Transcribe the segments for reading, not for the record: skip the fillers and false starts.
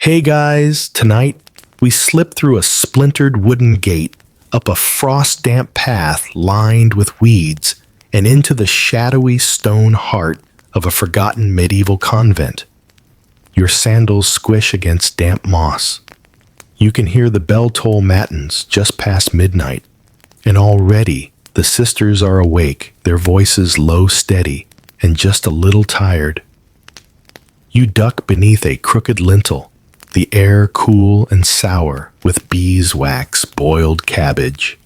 Hey guys, tonight we slip through a splintered wooden gate, up a frost-damp path lined with weeds, and into the shadowy stone heart of a forgotten medieval convent. Your sandals squish against damp moss. You can hear the bell-toll matins just past midnight, and already the sisters are awake, their voices low steady and just a little tired. You duck beneath a crooked lintel, the air cool and sour with beeswax, boiled cabbage,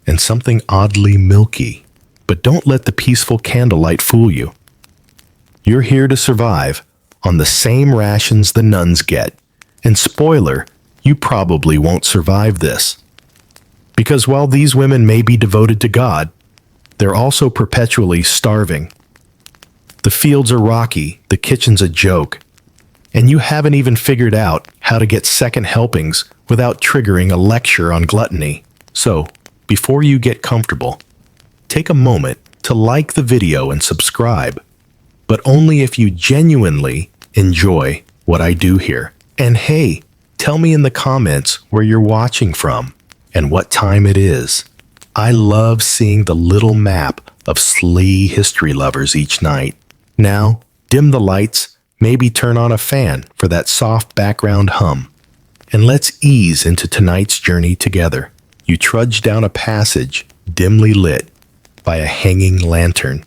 and something oddly milky. But don't let the peaceful candlelight fool you. You're here to survive on the same rations the nuns get. And spoiler, you probably won't survive this. Because while these women may be devoted to God, they're also perpetually starving. The fields are rocky, the kitchen's a joke, and you haven't even figured out how to get second helpings without triggering a lecture on gluttony. So, before you get comfortable, take a moment to like the video and subscribe, but only if you genuinely enjoy what I do here. And hey, tell me in the comments where you're watching from and what time it is. I love seeing the little map of slee history lovers each night. Now, dim the lights, maybe turn on a fan for that soft background hum, and let's ease into tonight's journey together. You trudge down a passage dimly lit by a hanging lantern,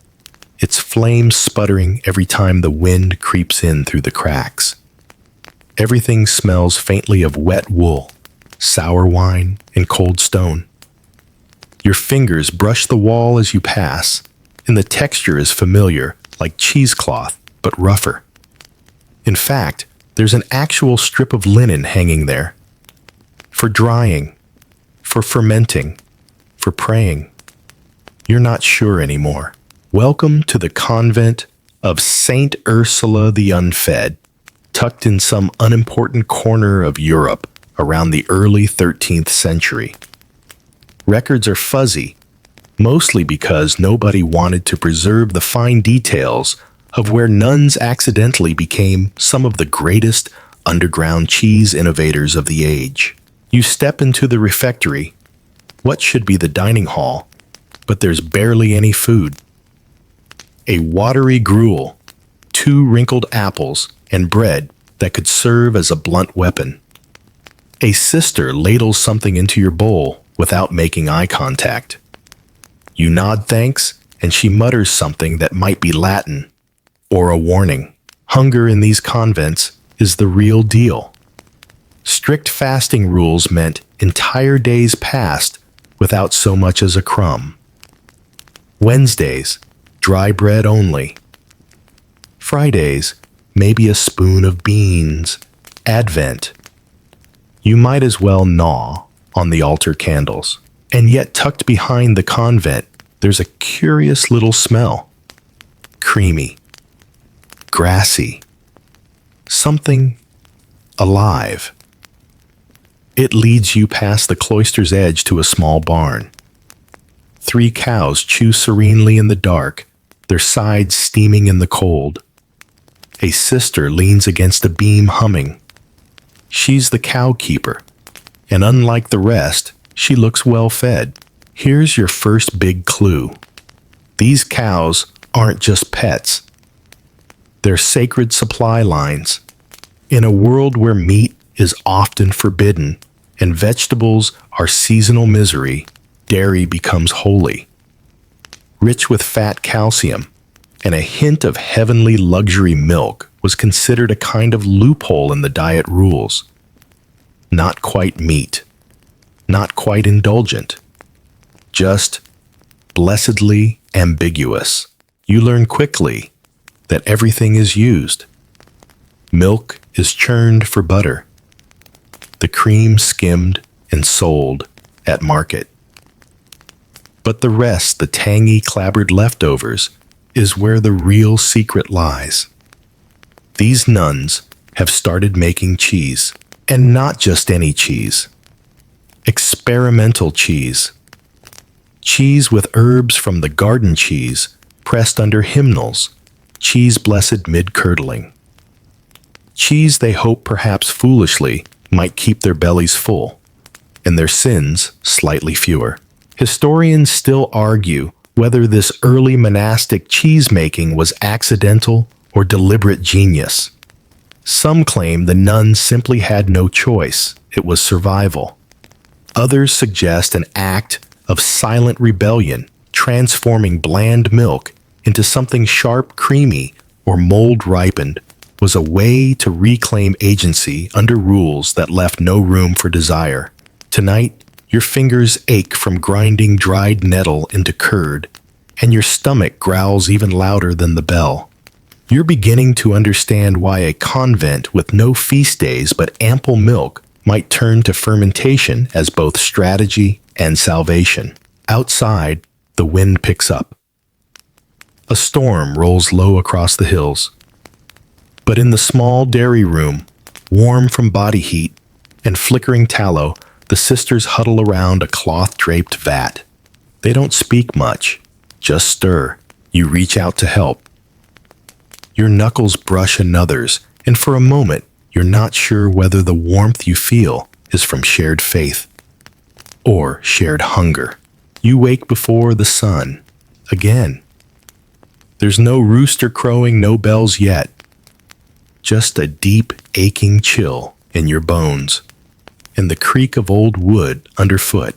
its flames sputtering every time the wind creeps in through the cracks. Everything smells faintly of wet wool, sour wine, and cold stone. Your fingers brush the wall as you pass, and the texture is familiar, like cheesecloth, but rougher. In fact, there's an actual strip of linen hanging there. For drying, for fermenting, for praying. You're not sure anymore. Welcome to the convent of Saint Ursula the Unfed, tucked in some unimportant corner of Europe around the early 13th century. Records are fuzzy, mostly because nobody wanted to preserve the fine details of where nuns accidentally became some of the greatest underground cheese innovators of the age. You step into the refectory, what should be the dining hall, but there's barely any food. A watery gruel, 2 wrinkled apples, and bread that could serve as a blunt weapon. A sister ladles something into your bowl without making eye contact. You nod thanks, and she mutters something that might be Latin, or a warning. Hunger in these convents is the real deal. Strict fasting rules meant entire days passed without so much as a crumb. Wednesdays, dry bread only. Fridays, maybe a spoon of beans. Advent. You might as well gnaw on the altar candles. And yet tucked behind the convent, there's a curious little smell. Creamy. Grassy. Something alive. It leads you past the cloister's edge to a small barn. 3 cows chew serenely in the dark, their sides steaming in the cold. A sister leans against a beam humming. She's the cow keeper, and unlike the rest, she looks well fed. Here's your first big clue. These cows aren't just pets. They're sacred supply lines. In a world where meat is often forbidden and vegetables are seasonal misery, dairy becomes holy. Rich with fat calcium and a hint of heavenly luxury milk was considered a kind of loophole in the diet rules. Not quite meat. Not quite indulgent. Just blessedly ambiguous. You learn quickly that everything is used. Milk is churned for butter. The cream skimmed and sold at market. But the rest, the tangy, clabbered leftovers, is where the real secret lies. These nuns have started making cheese, and not just any cheese. Experimental cheese. Cheese with herbs from the garden cheese pressed under hymnals, cheese blessed mid-curdling. cheese they hope perhaps foolishly might keep their bellies full, and their sins slightly fewer. Historians still argue whether this early monastic cheese-making was accidental or deliberate genius. Some claim the nuns simply had no choice, it was survival. Others suggest an act of silent rebellion, transforming bland milk into something sharp, creamy, or mold-ripened, was a way to reclaim agency under rules that left no room for desire. Tonight, your fingers ache from grinding dried nettle into curd, and your stomach growls even louder than the bell. You're beginning to understand why a convent with no feast days but ample milk might turn to fermentation as both strategy and salvation. Outside, the wind picks up. A storm rolls low across the hills. But in the small dairy room, warm from body heat and flickering tallow, the sisters huddle around a cloth-draped vat. They don't speak much, just stir. You reach out to help. Your knuckles brush another's, and for a moment, you're not sure whether the warmth you feel is from shared faith or shared hunger. You wake before the sun, again. There's no rooster crowing, no bells yet. Just a deep, aching chill in your bones, and the creak of old wood underfoot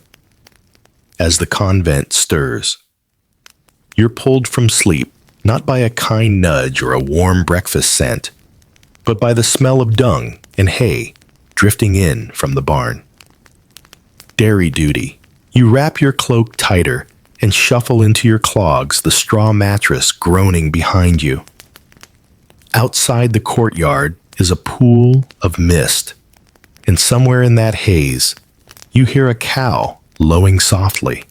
as the convent stirs. You're pulled from sleep, not by a kind nudge or a warm breakfast scent, but by the smell of dung and hay drifting in from the barn. Dairy duty. You wrap your cloak tighter and shuffle into your clogs, the straw mattress groaning behind you. Outside the courtyard is a pool of mist, and somewhere in that haze, you hear a cow lowing softly.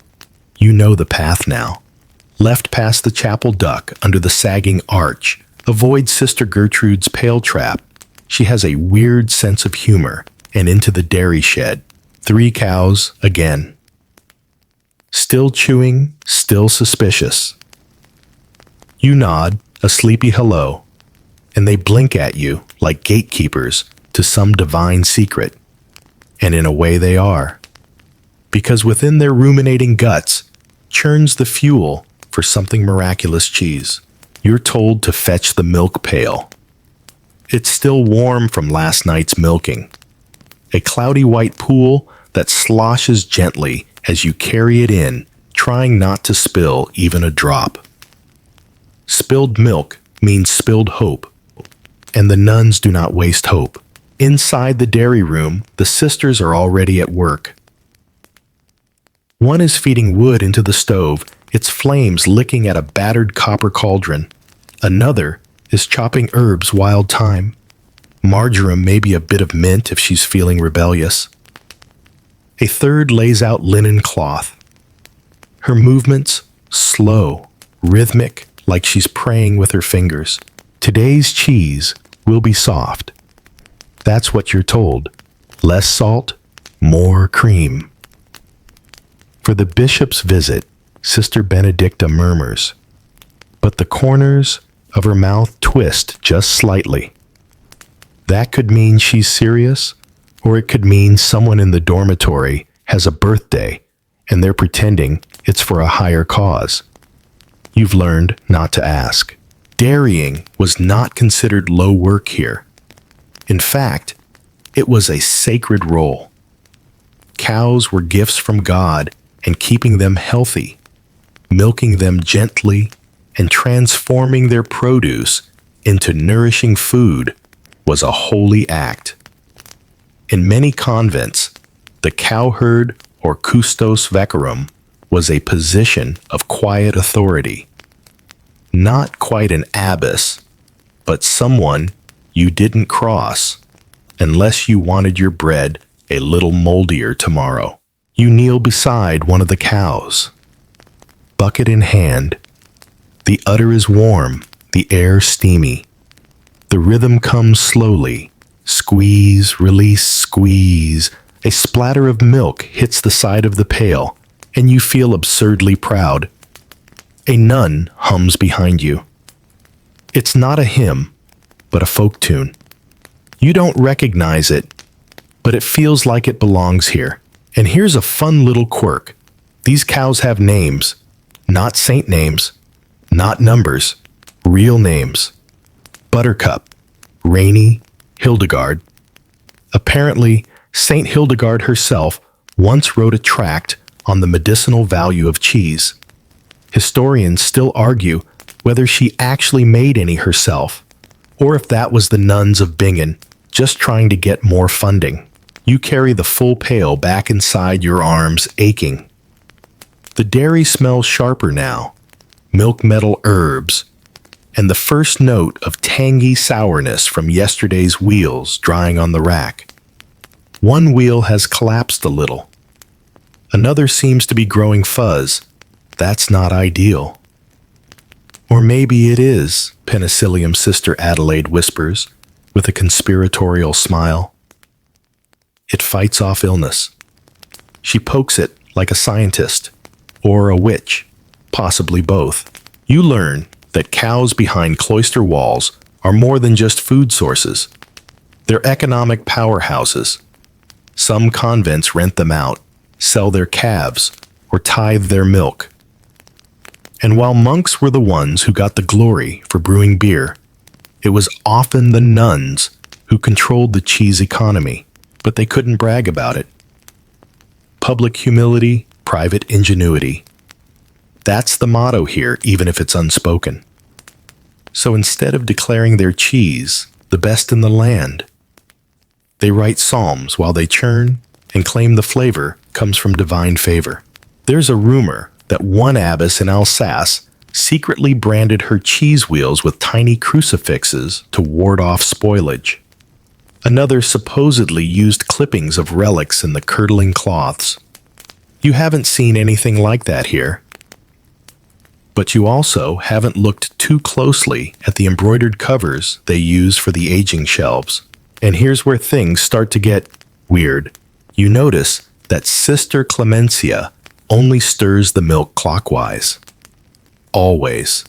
You know the path now. Left past the chapel duck under the sagging arch, avoid Sister Gertrude's pail trap. She has a weird sense of humor, and into the dairy shed. 3 cows again. Still chewing, still suspicious. You nod, a sleepy hello, and they blink at you like gatekeepers to some divine secret. And in a way they are. Because within their ruminating guts churns the fuel for something miraculous cheese. You're told to fetch the milk pail. It's still warm from last night's milking. A cloudy white pool that sloshes gently as you carry it in, trying not to spill even a drop. Spilled milk means spilled hope, and the nuns do not waste hope. Inside the dairy room, the sisters are already at work. One is feeding wood into the stove, its flames licking at a battered copper cauldron. Another is chopping herbs wild thyme. Marjoram, maybe a bit of mint if she's feeling rebellious. A third lays out linen cloth. Her movements slow, rhythmic, like she's praying with her fingers. Today's cheese will be soft. That's what you're told. Less salt, more cream. For the bishop's visit, Sister Benedicta murmurs, but the corners of her mouth twist just slightly. That could mean she's serious, or it could mean someone in the dormitory has a birthday and they're pretending it's for a higher cause. You've learned not to ask. Dairying was not considered low work here. In fact, it was a sacred role. Cows were gifts from God, and keeping them healthy, milking them gently, and transforming their produce into nourishing food was a holy act. In many convents, the cowherd or custos vacarum was a position of quiet authority. Not quite an abbess, but someone you didn't cross unless you wanted your bread a little moldier tomorrow. You kneel beside one of the cows, bucket in hand. The udder is warm, the air steamy. The rhythm comes slowly. Squeeze, release, squeeze. A splatter of milk hits the side of the pail, and you feel absurdly proud. A nun hums behind you. It's not a hymn, but a folk tune. You don't recognize it, but it feels like it belongs here. And here's a fun little quirk. These cows have names, not saint names, not numbers, real names. Buttercup, Rainy, Hildegard. Apparently, Saint Hildegard herself once wrote a tract on the medicinal value of cheese. Historians still argue whether she actually made any herself, or if that was the nuns of Bingen just trying to get more funding. You carry the full pail back inside your arms, aching. The dairy smells sharper now, milk metal herbs, and the first note of tangy sourness from yesterday's wheels drying on the rack. One wheel has collapsed a little. Another seems to be growing fuzz. That's not ideal. Or maybe it is, Penicillium Sister Adelaide whispers, with a conspiratorial smile. It fights off illness. She pokes it like a scientist, or a witch, possibly both. You learn that cows behind cloister walls are more than just food sources. They're economic powerhouses. Some convents rent them out, sell their calves, or tithe their milk. And while monks were the ones who got the glory for brewing beer, it was often the nuns who controlled the cheese economy, but they couldn't brag about it. Public humility, private ingenuity. That's the motto here, even if it's unspoken. So instead of declaring their cheese the best in the land, they write psalms while they churn and claim the flavor comes from divine favor. There's a rumor that one abbess in Alsace secretly branded her cheese wheels with tiny crucifixes to ward off spoilage. Another supposedly used clippings of relics in the curdling cloths. You haven't seen anything like that here. But you also haven't looked too closely at the embroidered covers they use for the aging shelves. And here's where things start to get weird. You notice that Sister Clemencia only stirs the milk clockwise. Always.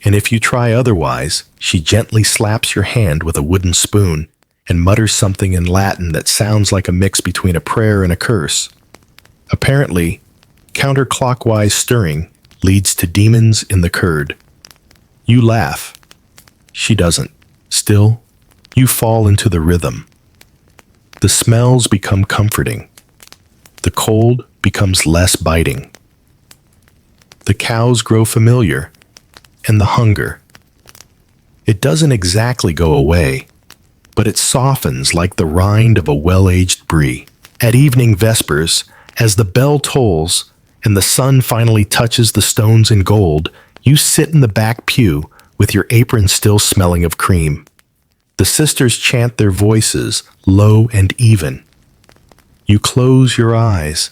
And if you try otherwise, she gently slaps your hand with a wooden spoon and mutters something in Latin that sounds like a mix between a prayer and a curse. Apparently, counterclockwise stirring leads to demons in the curd. You laugh. She doesn't. Still, you fall into the rhythm. The smells become comforting. The cold becomes less biting. The cows grow familiar, and the hunger. It doesn't exactly go away, but it softens like the rind of a well-aged brie. At evening vespers, as the bell tolls and the sun finally touches the stones in gold, you sit in the back pew with your apron still smelling of cream. The sisters chant their voices, low and even. You close your eyes,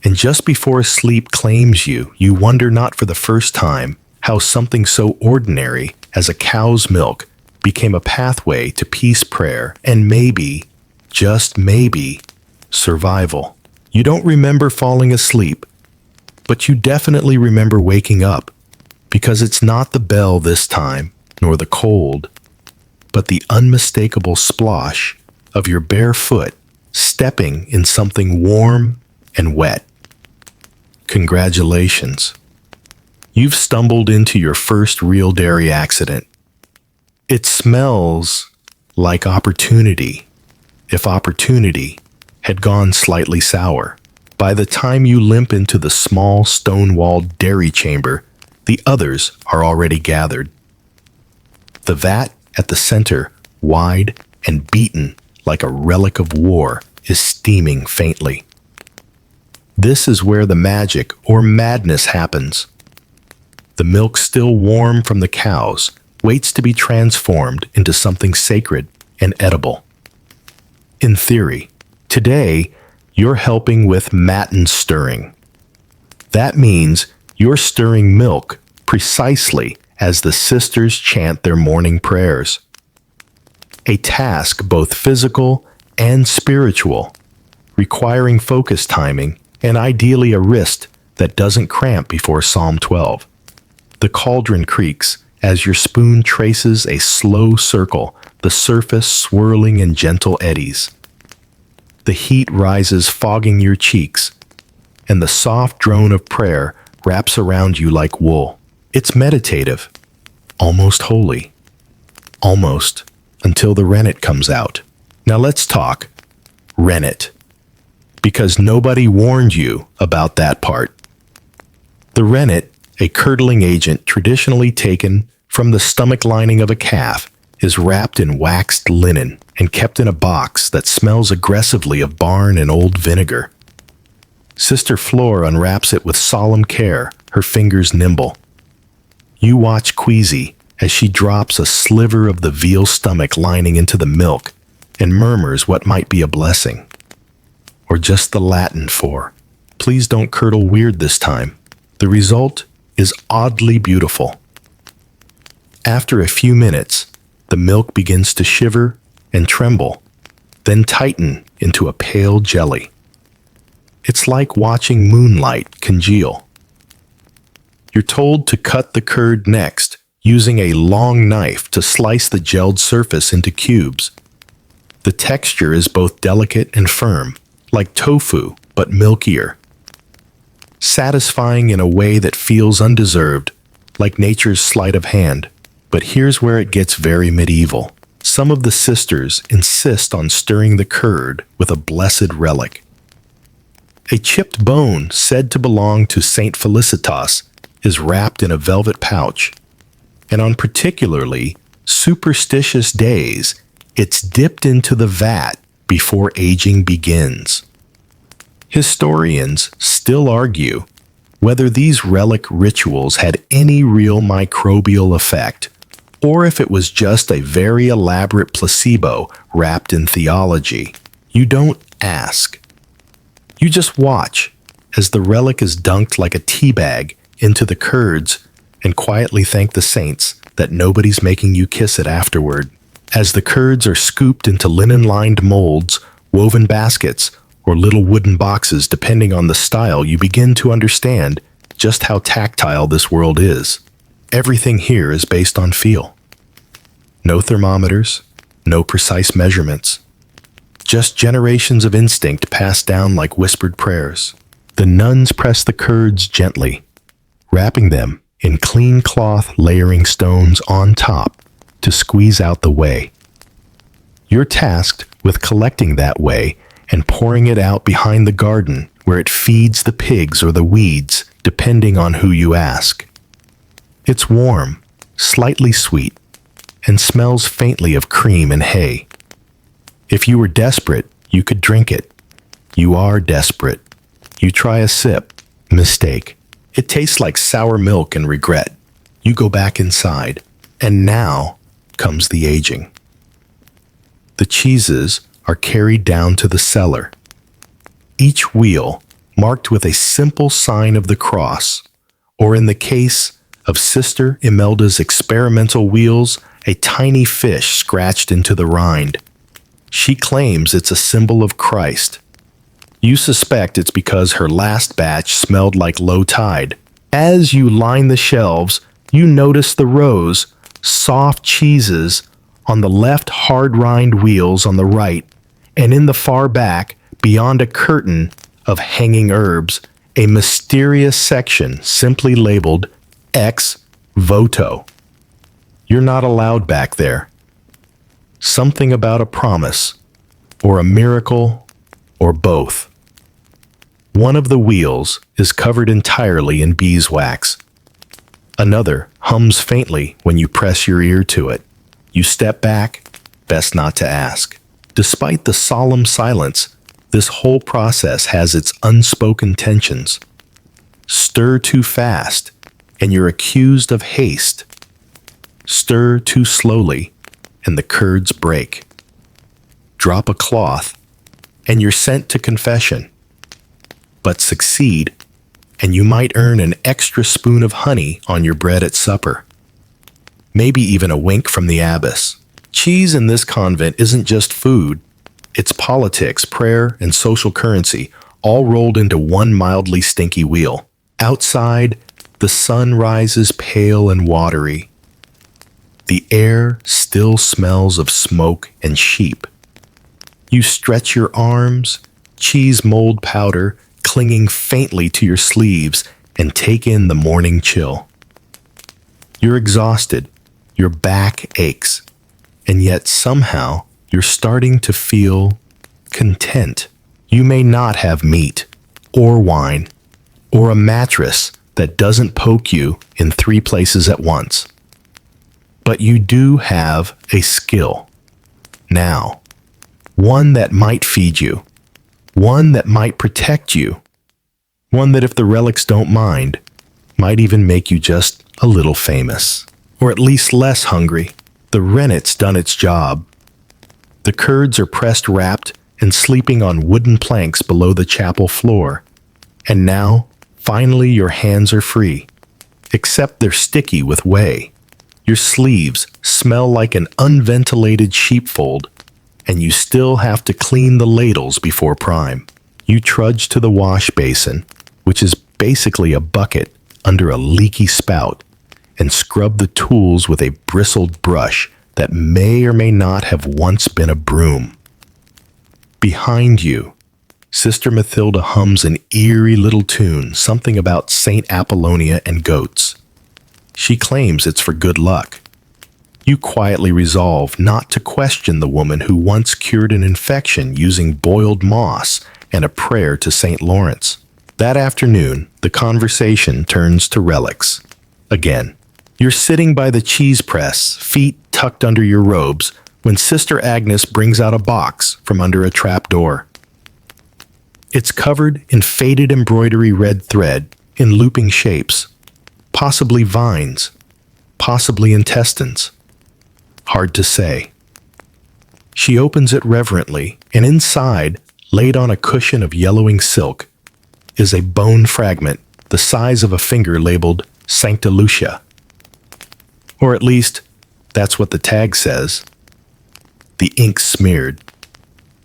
and just before sleep claims you, you wonder not for the first time how something so ordinary as a cow's milk became a pathway to peace prayer and maybe, just maybe, survival. You don't remember falling asleep, but you definitely remember waking up, because it's not the bell this time, nor the cold, but the unmistakable splosh of your bare foot stepping in something warm and wet. Congratulations. You've stumbled into your first real dairy accident. It smells like opportunity, if opportunity had gone slightly sour. By the time you limp into the small stone-walled dairy chamber, the others are already gathered. The vat at the center, wide and beaten like a relic of war, is steaming faintly. This is where the magic or madness happens. The milk, still warm from the cows, waits to be transformed into something sacred and edible. In theory, today, you're helping with matin stirring. That means you're stirring milk precisely as the sisters chant their morning prayers. A task both physical and spiritual, requiring focus timing and ideally a wrist that doesn't cramp before Psalm 12. The cauldron creaks as your spoon traces a slow circle the surface swirling in gentle eddies. The heat rises, fogging your cheeks, and the soft drone of prayer wraps around you like wool. It's meditative, almost holy. Almost, until the rennet comes out. Now let's talk rennet, because nobody warned you about that part. The rennet, a curdling agent traditionally taken from the stomach lining of a calf, is wrapped in waxed linen and kept in a box that smells aggressively of barn and old vinegar. Sister Flora unwraps it with solemn care, her fingers nimble. You watch queasy as she drops a sliver of the veal stomach lining into the milk and murmurs what might be a blessing, or just the Latin for, "Please don't curdle weird this time." The result is oddly beautiful. After a few minutes, the milk begins to shiver and tremble, then tighten into a pale jelly. It's like watching moonlight congeal. You're told to cut the curd next, using a long knife to slice the gelled surface into cubes. The texture is both delicate and firm, like tofu, but milkier. Satisfying in a way that feels undeserved, like nature's sleight of hand. But here's where it gets very medieval. Some of the sisters insist on stirring the curd with a blessed relic. A chipped bone said to belong to Saint Felicitas is wrapped in a velvet pouch, and on particularly superstitious days, it's dipped into the vat before aging begins. Historians still argue whether these relic rituals had any real microbial effect, or if it was just a very elaborate placebo wrapped in theology. You don't ask. You just watch as the relic is dunked like a tea bag into the curds and quietly thank the saints that nobody's making you kiss it afterward. As the curds are scooped into linen-lined molds, woven baskets, or little wooden boxes depending on the style, you begin to understand just how tactile this world is. Everything here is based on feel. No thermometers, no precise measurements. Just generations of instinct passed down like whispered prayers. The nuns press the curds gently, wrapping them in clean cloth, layering stones on top to squeeze out the whey. You're tasked with collecting that whey and pouring it out behind the garden where it feeds the pigs or the weeds, depending on who you ask. It's warm, slightly sweet, and smells faintly of cream and hay. If you were desperate, you could drink it. You are desperate. You try a sip. Mistake. It tastes like sour milk and regret. You go back inside, and now comes the aging. The cheeses are carried down to the cellar. Each wheel marked with a simple sign of the cross, or in the case of Sister Imelda's experimental wheels, a tiny fish scratched into the rind. She claims it's a symbol of Christ. You suspect it's because her last batch smelled like low tide. As you line the shelves, you notice the rows, soft cheeses on the left, hard rind wheels on the right, and in the far back, beyond a curtain of hanging herbs, a mysterious section simply labeled ex voto. You're not allowed back there. Something about a promise, or a miracle, or both. One of the wheels is covered entirely in beeswax. Another hums faintly when you press your ear to it. You step back, best not to ask. Despite the solemn silence, this whole process has its unspoken tensions. Stir too fast, and you're accused of haste. Stir too slowly, and the curds break. Drop a cloth, and you're sent to confession. But succeed, and you might earn an extra spoon of honey on your bread at supper. Maybe even a wink from the abbess. Cheese in this convent isn't just food. It's politics, prayer, and social currency, all rolled into one mildly stinky wheel. Outside, the sun rises pale and watery. The air still smells of smoke and sheep. You stretch your arms, cheese mold powder clinging faintly to your sleeves, and take in the morning chill. You're exhausted, your back aches, and yet somehow you're starting to feel content. You may not have meat, or wine, or a mattress that doesn't poke you in 3 places at once. But you do have a skill. Now, one that might feed you, one that might protect you, one that if the relics don't mind, might even make you just a little famous, or at least less hungry. The rennet's done its job. The curds are pressed wrapped and sleeping on wooden planks below the chapel floor. And now, finally your hands are free, except they're sticky with whey. Your sleeves smell like an unventilated sheepfold, and you still have to clean the ladles before prime. You trudge to the wash basin, which is basically a bucket under a leaky spout, and scrub the tools with a bristled brush that may or may not have once been a broom. Behind you, Sister Mathilda hums an eerie little tune, something about Saint Apollonia and goats. She claims it's for good luck. You quietly resolve not to question the woman who once cured an infection using boiled moss and a prayer to St. Lawrence. That afternoon, the conversation turns to relics. Again, you're sitting by the cheese press, feet tucked under your robes, when Sister Agnes brings out a box from under a trap door. It's covered in faded embroidery red thread in looping shapes, possibly vines, possibly intestines. Hard to say. She opens it reverently, and inside, laid on a cushion of yellowing silk, is a bone fragment the size of a finger labeled Sancta Lucia. Or at least, that's what the tag says. The ink's smeared.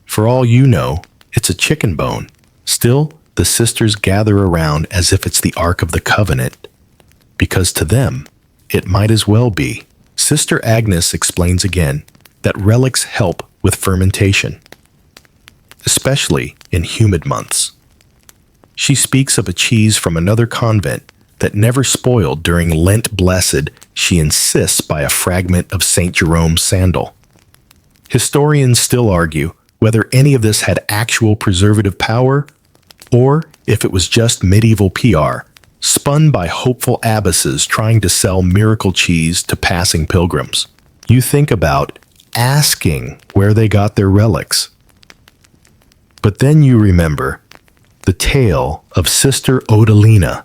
For all you know, it's a chicken bone. Still, the sisters gather around as if it's the Ark of the Covenant, because to them, it might as well be. Sister Agnes explains again that relics help with fermentation, especially in humid months. She speaks of a cheese from another convent that never spoiled during Lent Blessed. She insists by a fragment of St. Jerome's sandal. Historians still argue whether any of this had actual preservative power or if it was just medieval PR, spun by hopeful abbesses trying to sell miracle cheese to passing pilgrims. You think about asking where they got their relics. But then you remember the tale of Sister Odalina,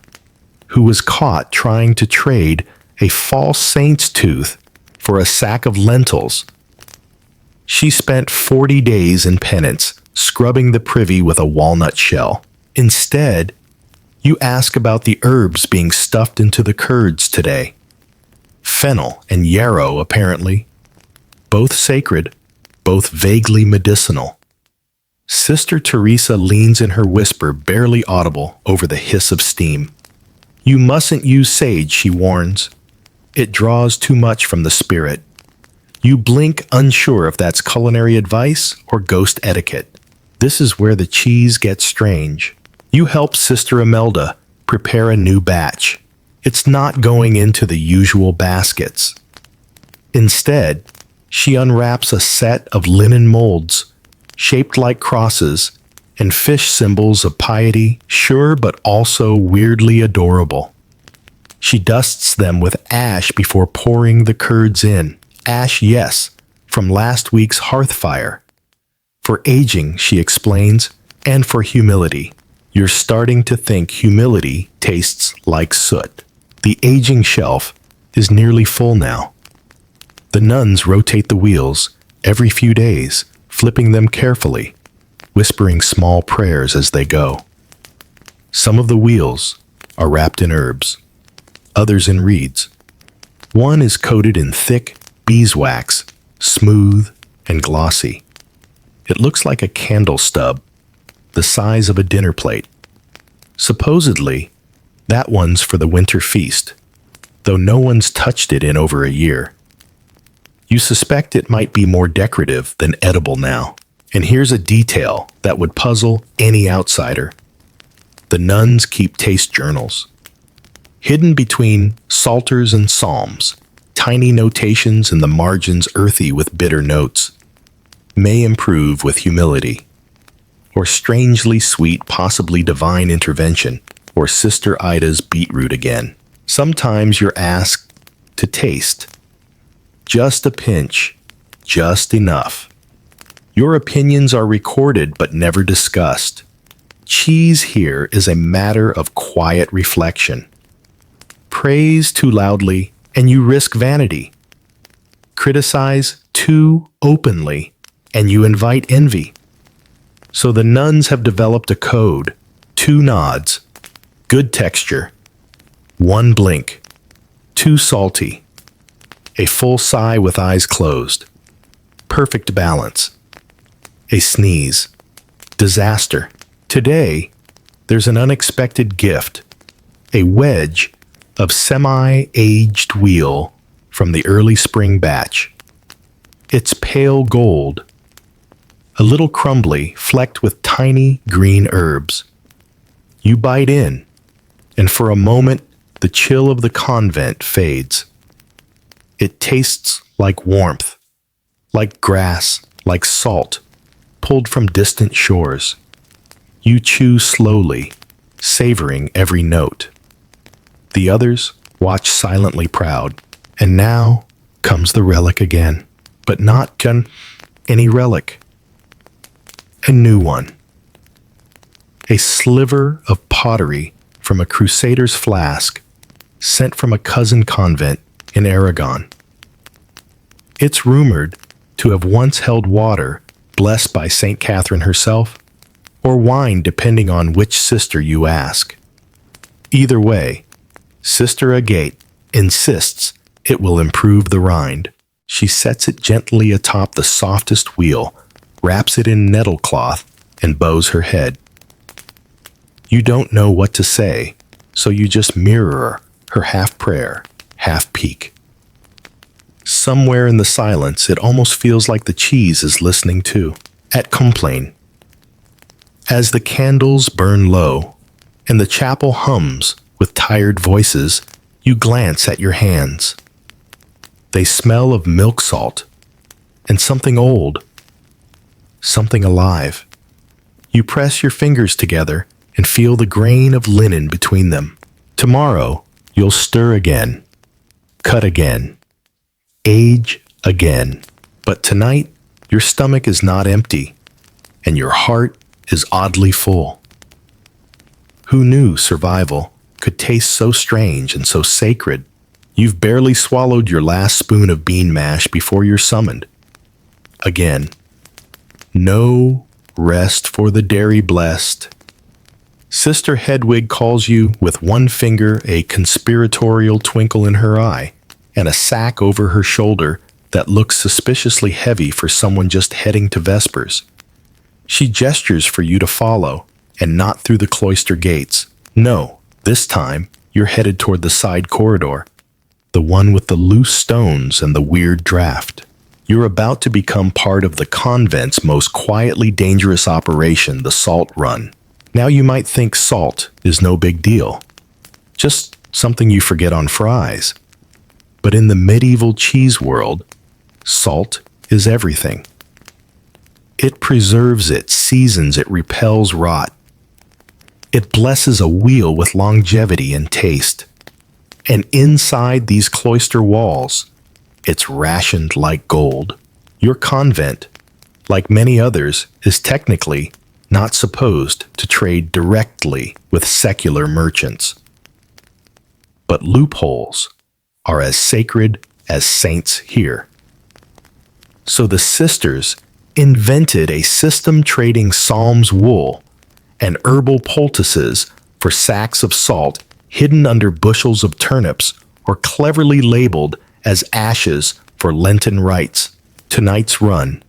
who was caught trying to trade a false saint's tooth for a sack of lentils. She spent 40 days in penance, scrubbing the privy with a walnut shell. Instead, you ask about the herbs being stuffed into the curds today. Fennel and yarrow, apparently. Both sacred, both vaguely medicinal. Sister Teresa leans in her whisper, barely audible, over the hiss of steam. You mustn't use sage, she warns. It draws too much from the spirit. You blink, unsure if that's culinary advice or ghost etiquette. This is where the cheese gets strange. You help Sister Imelda prepare a new batch. It's not going into the usual baskets. Instead, she unwraps a set of linen molds, shaped like crosses, and fish symbols of piety, sure but also weirdly adorable. She dusts them with ash before pouring the curds in. Ash, yes, from last week's hearth fire. For aging, she explains, and for humility. You're starting to think humility tastes like soot. The aging shelf is nearly full now. The nuns rotate the wheels every few days, flipping them carefully, whispering small prayers as they go. Some of the wheels are wrapped in herbs, others in reeds. One is coated in thick beeswax, smooth and glossy. It looks like a candle stub, the size of a dinner plate. Supposedly, that one's for the winter feast, though no one's touched it in over a year. You suspect it might be more decorative than edible now. And here's a detail that would puzzle any outsider. The nuns keep taste journals. Hidden between psalters and psalms, tiny notations in the margins earthy with bitter notes. May improve with humility. Or strangely sweet, possibly divine intervention. Or Sister Ida's beetroot again. Sometimes you're asked to taste. Just a pinch, just enough. Your opinions are recorded but never discussed. Cheese here is a matter of quiet reflection. Praise too loudly and you risk vanity. Criticize too openly and you invite envy. So the nuns have developed a code: 2 nods, good texture, 1 blink, too salty, a full sigh with eyes closed, perfect balance, a sneeze, disaster. Today, there's an unexpected gift, a wedge of semi-aged wheal from the early spring batch. It's pale gold, a little crumbly, flecked with tiny green herbs. You bite in, and for a moment, the chill of the convent fades. It tastes like warmth, like grass, like salt, pulled from distant shores. You chew slowly, savoring every note. The others watch silently proud, and now comes the relic again, but not any relic. A new one. A sliver of pottery from a crusader's flask sent from a cousin convent in Aragon. It's rumored to have once held water blessed by St. Catherine herself, or wine depending on which sister you ask. Either way, Sister Agate insists it will improve the rind. She sets it gently atop the softest wheel, wraps it in nettle cloth, and bows her head. You don't know what to say, so you just mirror her half prayer, half peek. Somewhere in the silence, it almost feels like the cheese is listening too, at complain. As the candles burn low, and the chapel hums with tired voices, you glance at your hands. They smell of milk salt, and something old, something alive. You press your fingers together and feel the grain of linen between them. Tomorrow, you'll stir again, cut again, age again. But tonight, your stomach is not empty, and your heart is oddly full. Who knew survival could taste so strange and so sacred? You've barely swallowed your last spoon of bean mash before you're summoned. Again. No rest for the dairy blessed. Sister Hedwig calls you with one finger, a conspiratorial twinkle in her eye, and a sack over her shoulder that looks suspiciously heavy for someone just heading to Vespers. She gestures for you to follow, and not through the cloister gates. No, this time you're headed toward the side corridor, the one with the loose stones and the weird draft. You're about to become part of the convent's most quietly dangerous operation, the salt run. Now you might think salt is no big deal, just something you forget on fries. But in the medieval cheese world, salt is everything. It preserves it, seasons it, repels rot. It blesses a wheel with longevity and taste. And inside these cloister walls, it's rationed like gold. Your convent, like many others, is technically not supposed to trade directly with secular merchants. But loopholes are as sacred as saints here. So the sisters invented a system trading psalms wool and herbal poultices for sacks of salt hidden under bushels of turnips or cleverly labeled as ashes for Lenten rites. Tonight's run.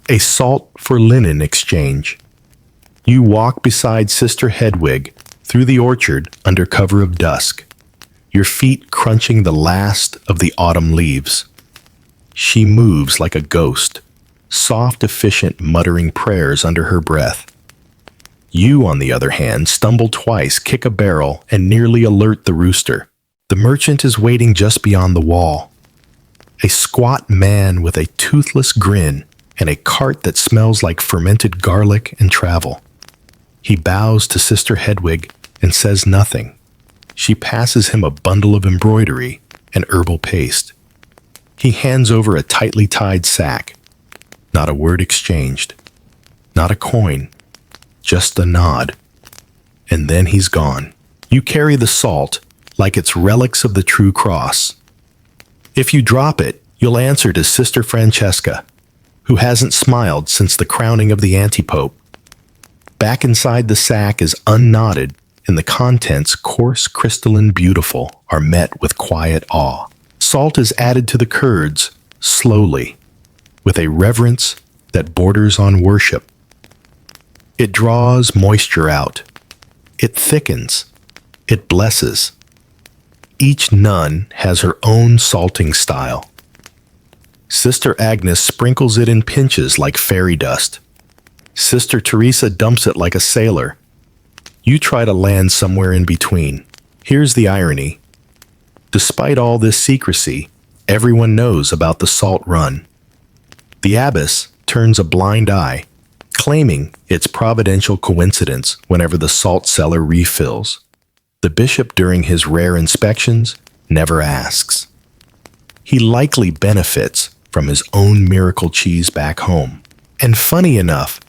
A salt for linen exchange. You walk beside Sister Hedwig through the orchard under cover of dusk, your feet crunching the last of the autumn leaves. She moves like a ghost, soft, efficient, muttering prayers under her breath. You, on the other hand, stumble twice, kick a barrel, and nearly alert the rooster. The merchant is waiting just beyond the wall. A squat man with a toothless grin and a cart that smells like fermented garlic and travel. He bows to Sister Hedwig and says nothing. She passes him a bundle of embroidery and herbal paste. He hands over a tightly tied sack. Not a word exchanged. Not a coin. Just a nod. And then he's gone. You carry the salt like it's relics of the true cross. If you drop it, you'll answer to Sister Francesca, who hasn't smiled since the crowning of the antipope. Back inside the sack is unknotted, and the contents, coarse, crystalline, beautiful, are met with quiet awe. Salt is added to the curds, slowly, with a reverence that borders on worship. It draws moisture out. It thickens. It blesses. Each nun has her own salting style. Sister Agnes sprinkles it in pinches like fairy dust. Sister Teresa dumps it like a sailor. You try to land somewhere in between. Here's the irony. Despite all this secrecy, everyone knows about the salt run. The abbess turns a blind eye, claiming it's providential coincidence whenever the salt cellar refills. The bishop, during his rare inspections, never asks. He likely benefits from his own miracle cheese back home. And funny enough,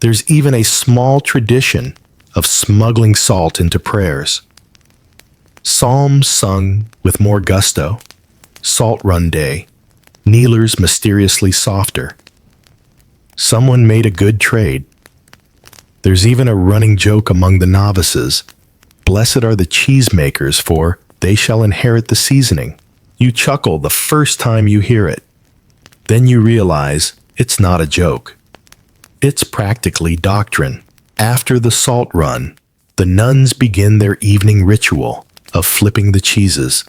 there's even a small tradition of smuggling salt into prayers. Psalms sung with more gusto, salt run day, kneelers mysteriously softer. Someone made a good trade. There's even a running joke among the novices. Blessed are the cheesemakers, for they shall inherit the seasoning. You chuckle the first time you hear it. Then you realize it's not a joke. It's practically doctrine. After the salt run, the nuns begin their evening ritual of flipping the cheeses.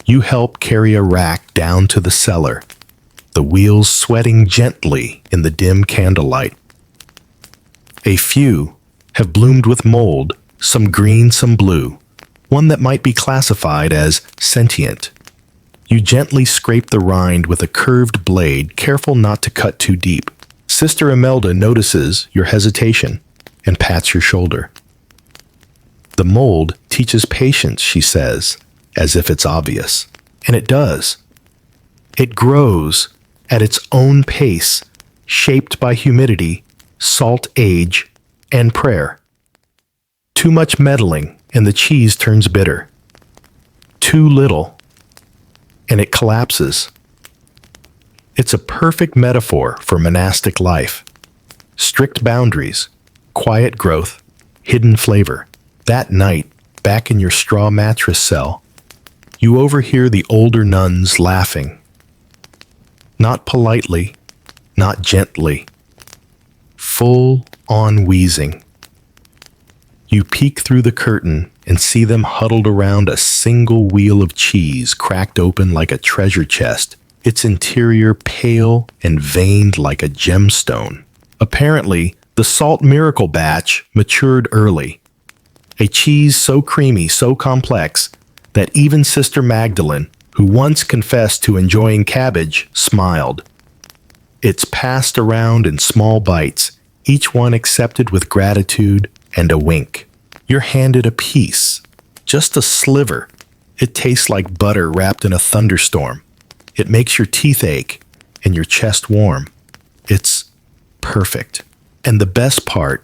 You help carry a rack down to the cellar, the wheels sweating gently in the dim candlelight. A few have bloomed with mold, some green, some blue, one that might be classified as sentient. You gently scrape the rind with a curved blade, careful not to cut too deep. Sister Imelda notices your hesitation and pats your shoulder. The mold teaches patience, she says, as if it's obvious. And it does. It grows at its own pace, shaped by humidity, salt age, and prayer. Too much meddling, and the cheese turns bitter. Too little, and it collapses. It's a perfect metaphor for monastic life. Strict boundaries, quiet growth, hidden flavor. That night, back in your straw mattress cell, you overhear the older nuns laughing. Not politely, not gently. Full-on wheezing. You peek through the curtain and see them huddled around a single wheel of cheese cracked open like a treasure chest, its interior pale and veined like a gemstone. Apparently, the salt miracle batch matured early. A cheese so creamy, so complex, that even Sister Magdalene, who once confessed to enjoying cabbage, smiled. It's passed around in small bites, each one accepted with gratitude and a wink. You're handed a piece, just a sliver. It tastes like butter wrapped in a thunderstorm. It makes your teeth ache and your chest warm. It's perfect. And the best part,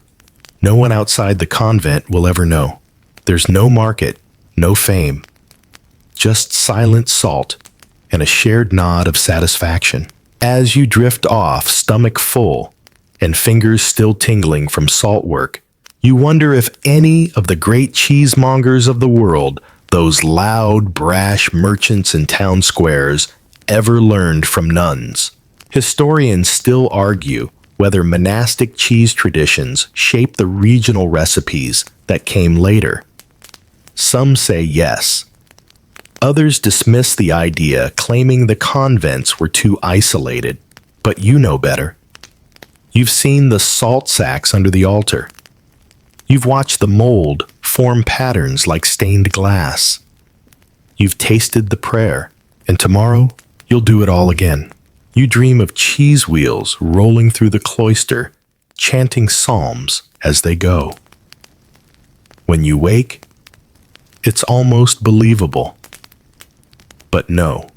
no one outside the convent will ever know. There's no market, no fame. Just silent salt and a shared nod of satisfaction. As you drift off, stomach full and fingers still tingling from salt work, you wonder if any of the great cheesemongers of the world, those loud, brash merchants in town squares, ever learned from nuns. Historians still argue whether monastic cheese traditions shape the regional recipes that came later. Some say yes. Others dismiss the idea, claiming the convents were too isolated. But you know better. You've seen the salt sacks under the altar. You've watched the mold form patterns like stained glass. You've tasted the prayer, and tomorrow you'll do it all again. You dream of cheese wheels rolling through the cloister, chanting psalms as they go. When you wake, it's almost believable. But no,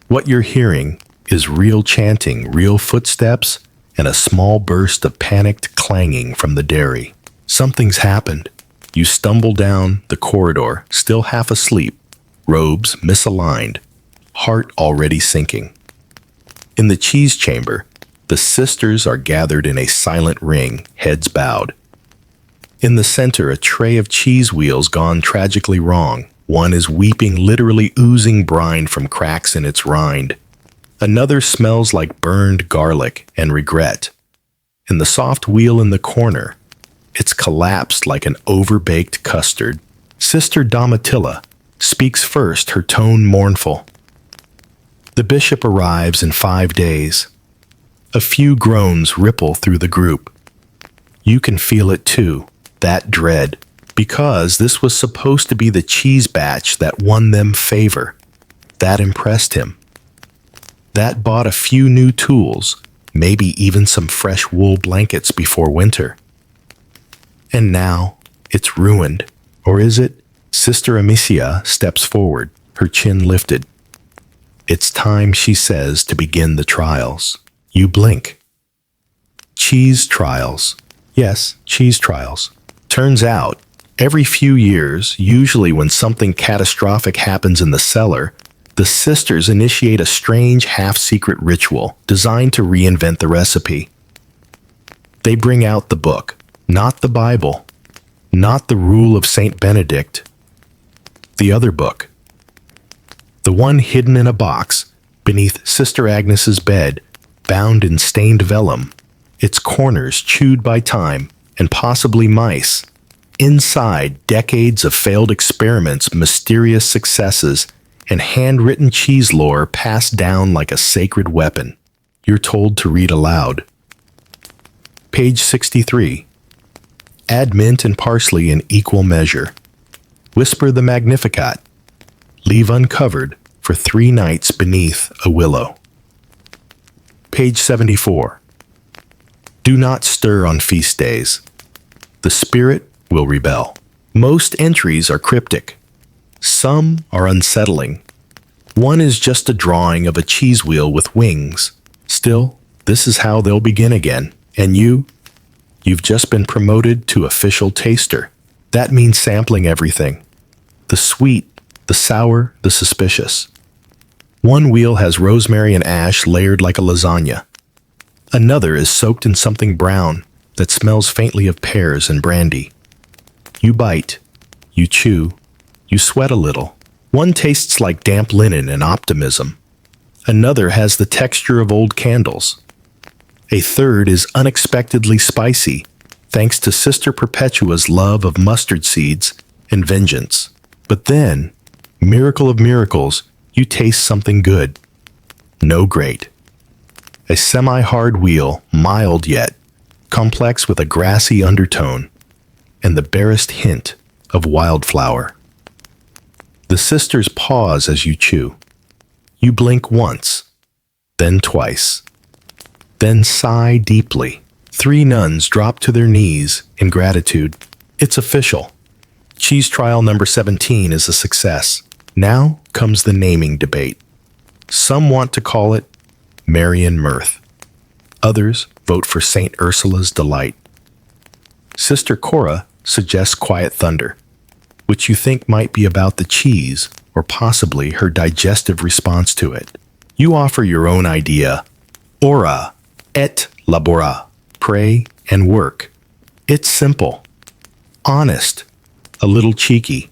what you're hearing is real chanting, real footsteps, and a small burst of panicked clanging from the dairy. Something's happened. You stumble down the corridor, still half asleep, robes misaligned, heart already sinking. In the cheese chamber, the sisters are gathered in a silent ring, heads bowed. In the center, a tray of cheese wheels gone tragically wrong. One is weeping, literally oozing brine from cracks in its rind. Another smells like burned garlic and regret. And the soft wheel in the corner, it's collapsed like an overbaked custard. Sister Domitilla speaks first, her tone mournful. The bishop arrives in 5 days. A few groans ripple through the group. You can feel it too, that dread, because this was supposed to be the cheese batch that won them favor. That impressed him. That bought a few new tools, maybe even some fresh wool blankets before winter. And now it's ruined. Or is it? Sister Amicia steps forward, her chin lifted. It's time, she says, to begin the trials. You blink. Cheese trials. Yes, cheese trials. Turns out, every few years, usually when something catastrophic happens in the cellar, the sisters initiate a strange half-secret ritual designed to reinvent the recipe. They bring out the book, not the Bible, not the Rule of St. Benedict, the other book. The one hidden in a box beneath Sister Agnes's bed, bound in stained vellum, its corners chewed by time and possibly mice. Inside, decades of failed experiments, mysterious successes, and handwritten cheese lore passed down like a sacred weapon. You're told to read aloud. Page 63. Add mint and parsley in equal measure. Whisper the Magnificat. Leave uncovered for 3 nights beneath a willow. Page 74. Do not stir on feast days. The spirit will rebel. Most entries are cryptic. Some are unsettling. One is just a drawing of a cheese wheel with wings. Still, this is how they'll begin again. And you've just been promoted to official taster. That means sampling everything. The sweet, the sour, the suspicious. One wheel has rosemary and ash layered like a lasagna. Another is soaked in something brown that smells faintly of pears and brandy. You bite, you chew, you sweat a little. One tastes like damp linen and optimism. Another has the texture of old candles. A third is unexpectedly spicy, thanks to Sister Perpetua's love of mustard seeds and vengeance. But then, miracle of miracles, you taste something good. No great. A semi-hard wheel, mild yet, complex with a grassy undertone, and the barest hint of wildflower. The sisters pause as you chew. You blink once, then twice, then sigh deeply. 3 nuns drop to their knees in gratitude. It's official. Cheese trial number 17 is a success. Now comes the naming debate. Some want to call it Marian Mirth. Others vote for St. Ursula's Delight. Sister Cora suggests Quiet Thunder, which you think might be about the cheese or possibly her digestive response to it. You offer your own idea. Ora et labora. Pray and work. It's simple, honest, a little cheeky.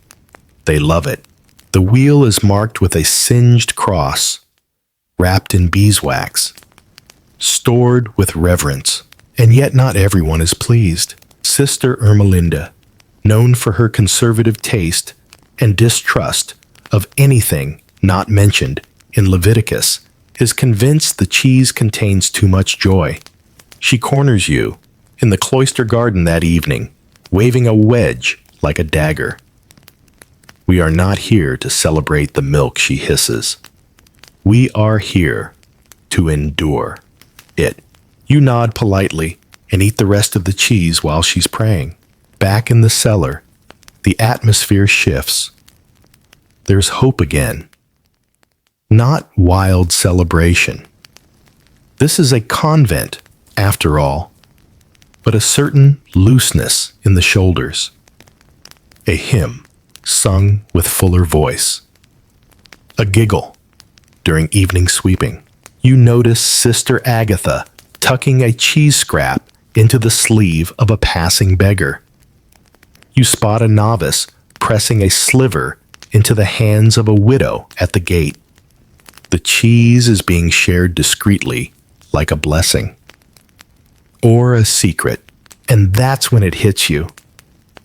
They love it. The wheel is marked with a singed cross, wrapped in beeswax, stored with reverence, and yet not everyone is pleased. Sister Ermelinda, known for her conservative taste and distrust of anything not mentioned in Leviticus, is convinced the cheese contains too much joy. She corners you in the cloister garden that evening, waving a wedge like a dagger. We are not here to celebrate the milk, she hisses. We are here to endure it. You nod politely and eat the rest of the cheese while she's praying. Back in the cellar, the atmosphere shifts. There's hope again. Not wild celebration. This is a convent, after all, but a certain looseness in the shoulders. A hymn sung with fuller voice. A giggle during evening sweeping. You notice Sister Agatha tucking a cheese scrap into the sleeve of a passing beggar. You spot a novice pressing a sliver into the hands of a widow at the gate. The cheese is being shared discreetly, like a blessing. Or a secret, and that's when it hits you.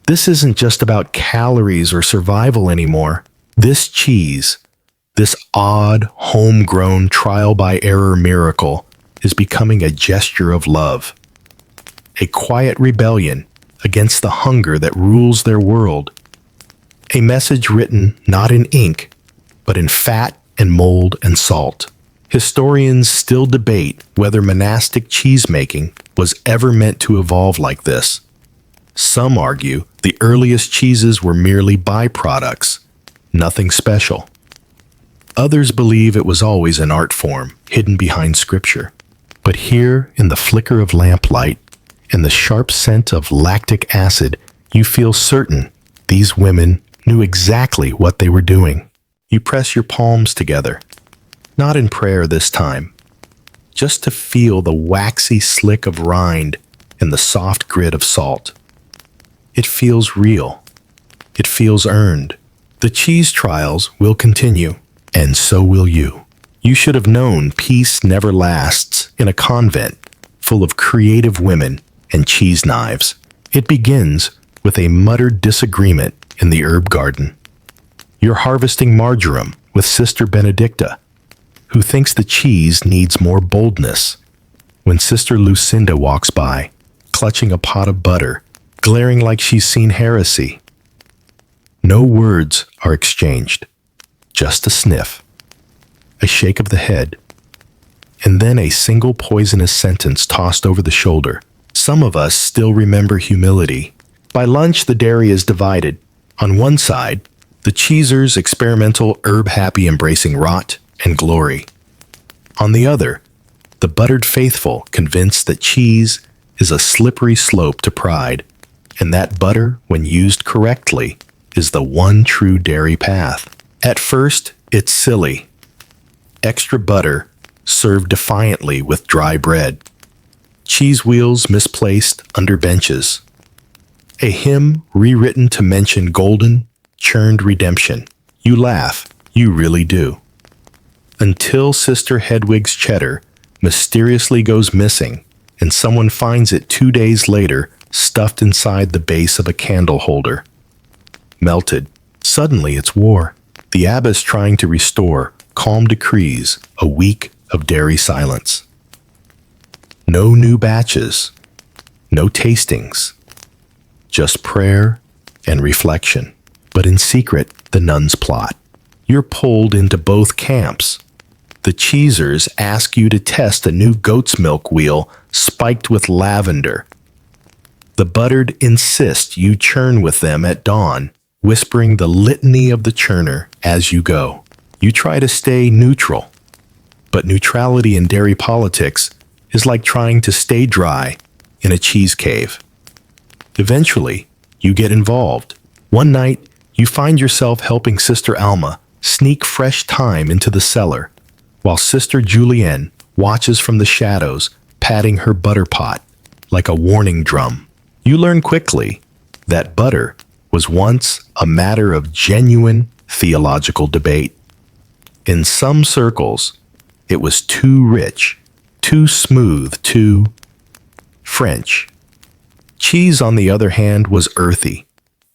This isn't just about calories or survival anymore. This cheese, this odd, homegrown, trial-by-error miracle, is becoming a gesture of love. A quiet rebellion against the hunger that rules their world. A message written not in ink, but in fat and mold and salt. Historians still debate whether monastic cheesemaking was ever meant to evolve like this. Some argue the earliest cheeses were merely byproducts, nothing special. Others believe it was always an art form, hidden behind scripture. But here, in the flicker of lamplight and the sharp scent of lactic acid, you feel certain these women knew exactly what they were doing. You press your palms together, not in prayer this time, just to feel the waxy slick of rind and the soft grit of salt. It feels real. It feels earned. The cheese trials will continue, and so will you. You should have known peace never lasts in a convent full of creative women and cheese knives. It begins with a muttered disagreement in the herb garden. You're harvesting marjoram with Sister Benedicta, who thinks the cheese needs more boldness, when Sister Lucinda walks by, clutching a pot of butter, glaring like she's seen heresy. No words are exchanged, just a sniff, a shake of the head, and then a single poisonous sentence tossed over the shoulder. Some of us still remember humility. By lunch, the dairy is divided. On one side, the cheesers, experimental, herb-happy, embracing rot and glory. On the other, the buttered faithful, convinced that cheese is a slippery slope to pride, and that butter, when used correctly, is the one true dairy path. At first, it's silly. Extra butter served defiantly with dry bread. Cheese wheels misplaced under benches. A hymn rewritten to mention golden, churned redemption. You laugh, you really do. Until Sister Hedwig's cheddar mysteriously goes missing, and someone finds it 2 days later stuffed inside the base of a candle holder. Melted. Suddenly it's war. The abbess trying to restore calm decrees, a week of dairy silence. No new batches, no tastings, just prayer and reflection. But in secret, the nuns plot. You're pulled into both camps. The cheesers ask you to test a new goat's milk wheel spiked with lavender. The buttered insist you churn with them at dawn, whispering the litany of the churner as you go. You try to stay neutral, but neutrality in dairy politics is like trying to stay dry in a cheese cave. Eventually, you get involved. One night, you find yourself helping Sister Alma sneak fresh thyme into the cellar, while Sister Julienne watches from the shadows, patting her butter pot like a warning drum. You learn quickly that butter was once a matter of genuine theological debate. In some circles, it was too rich, too smooth, too French. Cheese, on the other hand, was earthy,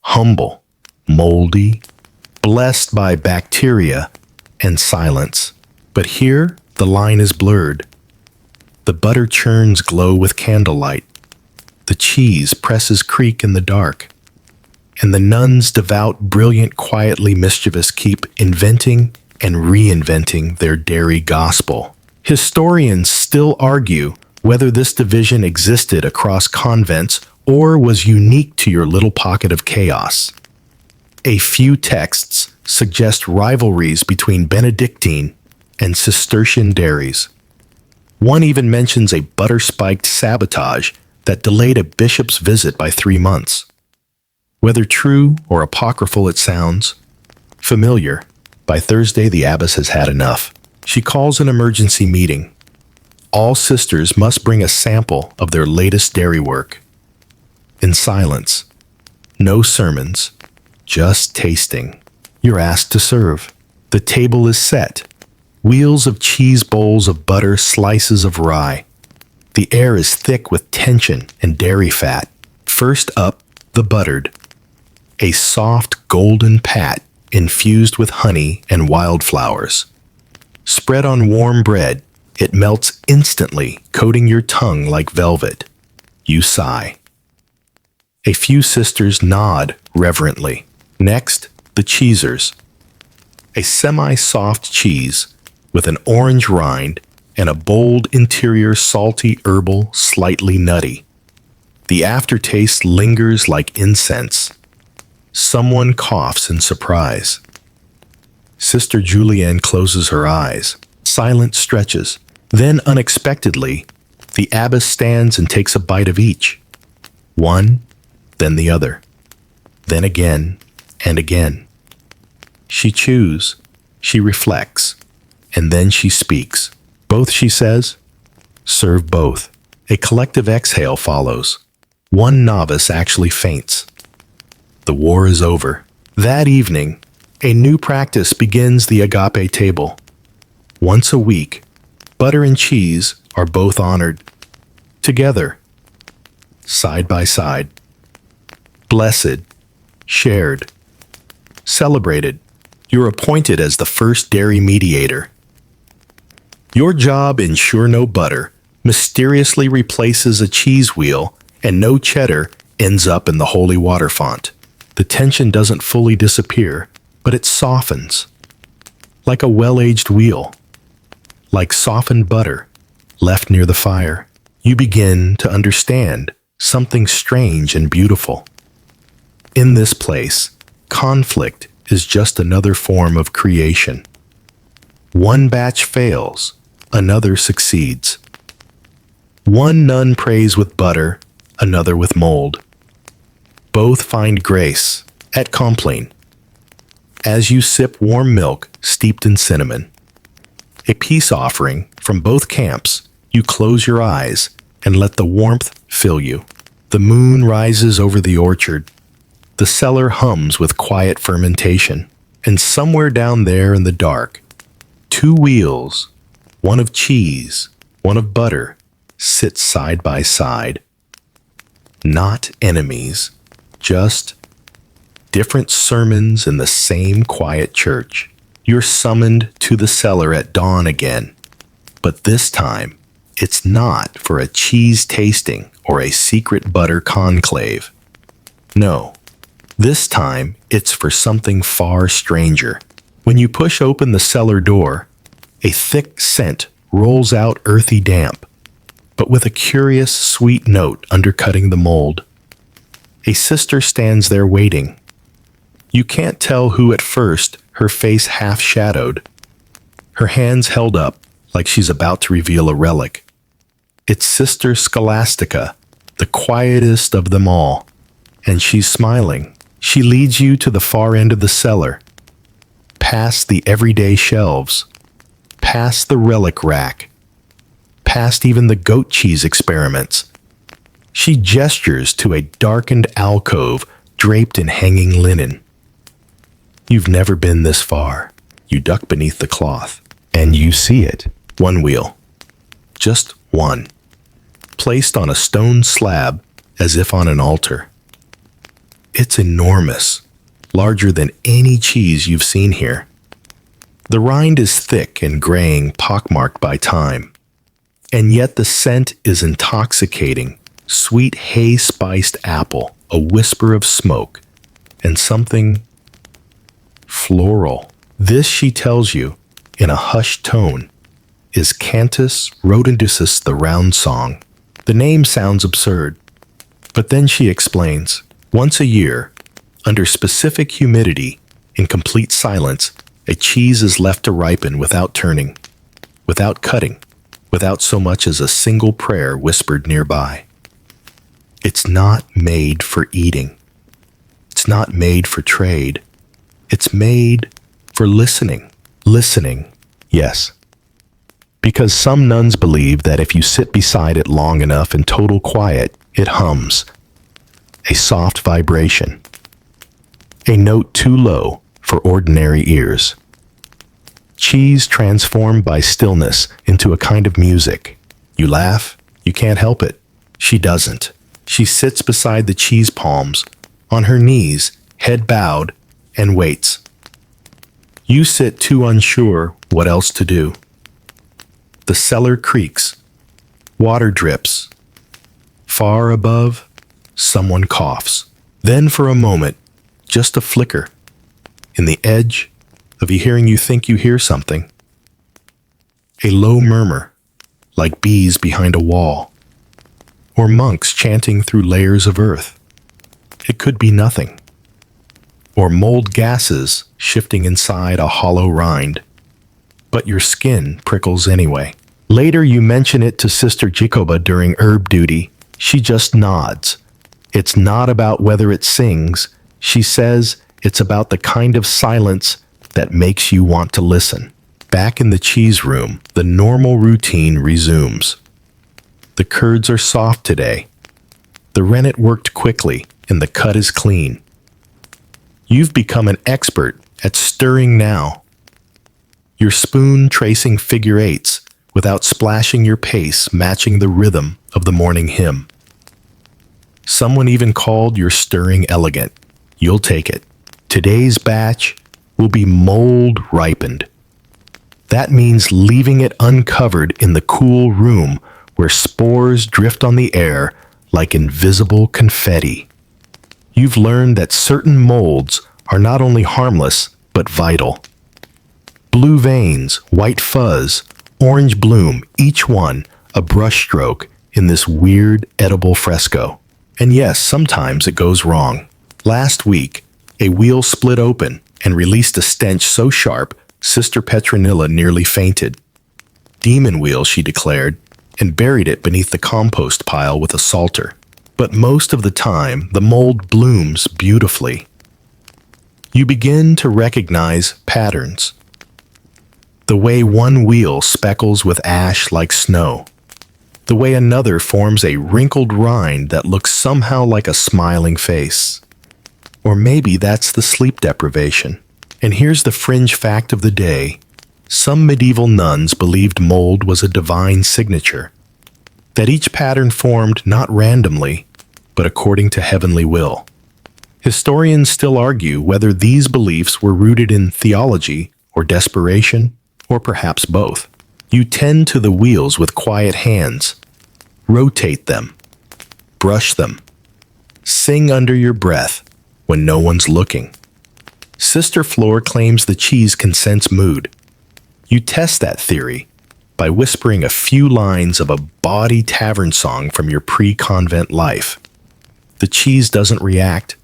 humble, moldy, blessed by bacteria and silence. But here, the line is blurred. The butter churns glow with candlelight. The cheese presses creak in the dark. And the nuns, devout, brilliant, quietly mischievous, keep inventing and reinventing their dairy gospel. Historians still argue whether this division existed across convents or was unique to your little pocket of chaos. A few texts suggest rivalries between Benedictine and Cistercian dairies. One even mentions a butter-spiked sabotage that delayed a bishop's visit by 3 months. Whether true or apocryphal it sounds familiar, by Thursday the abbess has had enough. She calls an emergency meeting. All sisters must bring a sample of their latest dairy work. In silence, no sermons, just tasting. You're asked to serve. The table is set. Wheels of cheese, bowls of butter, slices of rye. The air is thick with tension and dairy fat. First up, the buttered. A soft golden pat infused with honey and wildflowers. Spread on warm bread, it melts instantly, coating your tongue like velvet. You sigh. A few sisters nod reverently. Next, the cheesers. A semi-soft cheese with an orange rind and a bold interior, salty, herbal, slightly nutty. The aftertaste lingers like incense. Someone coughs in surprise. Sister Julienne closes her eyes. Silence stretches. Then, unexpectedly, the abbess stands and takes a bite of each. One, then the other. Then again and again. She chews. She reflects. And then she speaks. Both, she says. Serve both. A collective exhale follows. One novice actually faints. The war is over. That evening, a new practice begins the agape table. Once a week, butter and cheese are both honored. Together, side by side. Blessed, shared, celebrated. You're appointed as the first dairy mediator. Your job, ensure no butter, mysteriously replaces a cheese wheel, and no cheddar ends up in the holy water font. The tension doesn't fully disappear, but it softens. Like a well-aged wheel. Like softened butter left near the fire. You begin to understand something strange and beautiful. In this place, conflict is just another form of creation. One batch fails, another succeeds. One nun prays with butter, another with mold. Both find grace at Compline. As you sip warm milk steeped in cinnamon, a peace offering from both camps, you close your eyes and let the warmth fill you. The moon rises over the orchard. The cellar hums with quiet fermentation. And somewhere down there in the dark, two wheels, one of cheese, one of butter, sit side by side. Not enemies, just different sermons in the same quiet church. You're summoned to the cellar at dawn again. But this time, it's not for a cheese tasting or a secret butter conclave. No, this time it's for something far stranger. When you push open the cellar door, a thick scent rolls out, earthy damp, but with a curious sweet note undercutting the mold. A sister stands there waiting. You can't tell who at first, her face half-shadowed, her hands held up like she's about to reveal a relic. It's Sister Scholastica, the quietest of them all, and she's smiling. She leads you to the far end of the cellar, past the everyday shelves, past the relic rack, past even the goat cheese experiments. She gestures to a darkened alcove draped in hanging linen. You've never been this far. You duck beneath the cloth, and you see it. One wheel. Just one. Placed on a stone slab as if on an altar. It's enormous, larger than any cheese you've seen here. The rind is thick and graying, pockmarked by time. And yet the scent is intoxicating. Sweet hay-spiced apple, a whisper of smoke, and something floral. This, she tells you, in a hushed tone, is Cantus rotundicis, the round song. The name sounds absurd, but then she explains, once a year, under specific humidity, in complete silence, a cheese is left to ripen without turning, without cutting, without so much as a single prayer whispered nearby. It's not made for eating. It's not made for trade. It's made for listening. Listening, yes. Because some nuns believe that if you sit beside it long enough in total quiet, it hums. A soft vibration. A note too low for ordinary ears. Cheese transformed by stillness into a kind of music. You laugh, you can't help it. She doesn't. She sits beside the cheese palms, on her knees, head bowed, and waits. You sit too unsure what else to do. The cellar creaks. Water drips. Far above, someone coughs. Then for a moment, just a flicker, in the edge of hearing you think you hear something. A low murmur, like bees behind a wall, or monks chanting through layers of earth. It could be nothing. Or mold gases shifting inside a hollow rind. But your skin prickles anyway. Later you mention it to Sister Jacoba during herb duty. She just nods. It's not about whether it sings. She says it's about the kind of silence that makes you want to listen. Back in the cheese room, the normal routine resumes. The curds are soft today. The rennet worked quickly, and the cut is clean. You've become an expert at stirring now. Your spoon tracing figure eights without splashing, your pace matching the rhythm of the morning hymn. Someone even called your stirring elegant. You'll take it. Today's batch will be mold ripened. That means leaving it uncovered in the cool room where spores drift on the air like invisible confetti. You've learned that certain molds are not only harmless, but vital. Blue veins, white fuzz, orange bloom, each one a brushstroke in this weird edible fresco. And yes, sometimes it goes wrong. Last week, a wheel split open and released a stench so sharp, Sister Petronilla nearly fainted. Demon wheel, she declared, and buried it beneath the compost pile with a salter. But most of the time, the mold blooms beautifully. You begin to recognize patterns. The way one wheel speckles with ash like snow. The way another forms a wrinkled rind that looks somehow like a smiling face. Or maybe that's the sleep deprivation. And here's the fringe fact of the day. Some medieval nuns believed mold was a divine signature. That each pattern formed not randomly, but according to heavenly will. Historians still argue whether these beliefs were rooted in theology or desperation, or perhaps both. You tend to the wheels with quiet hands. Rotate them. Brush them. Sing under your breath when no one's looking. Sister Flor claims the cheese can sense mood. You test that theory by whispering a few lines of a bawdy tavern song from your pre-convent life. The cheese doesn't react,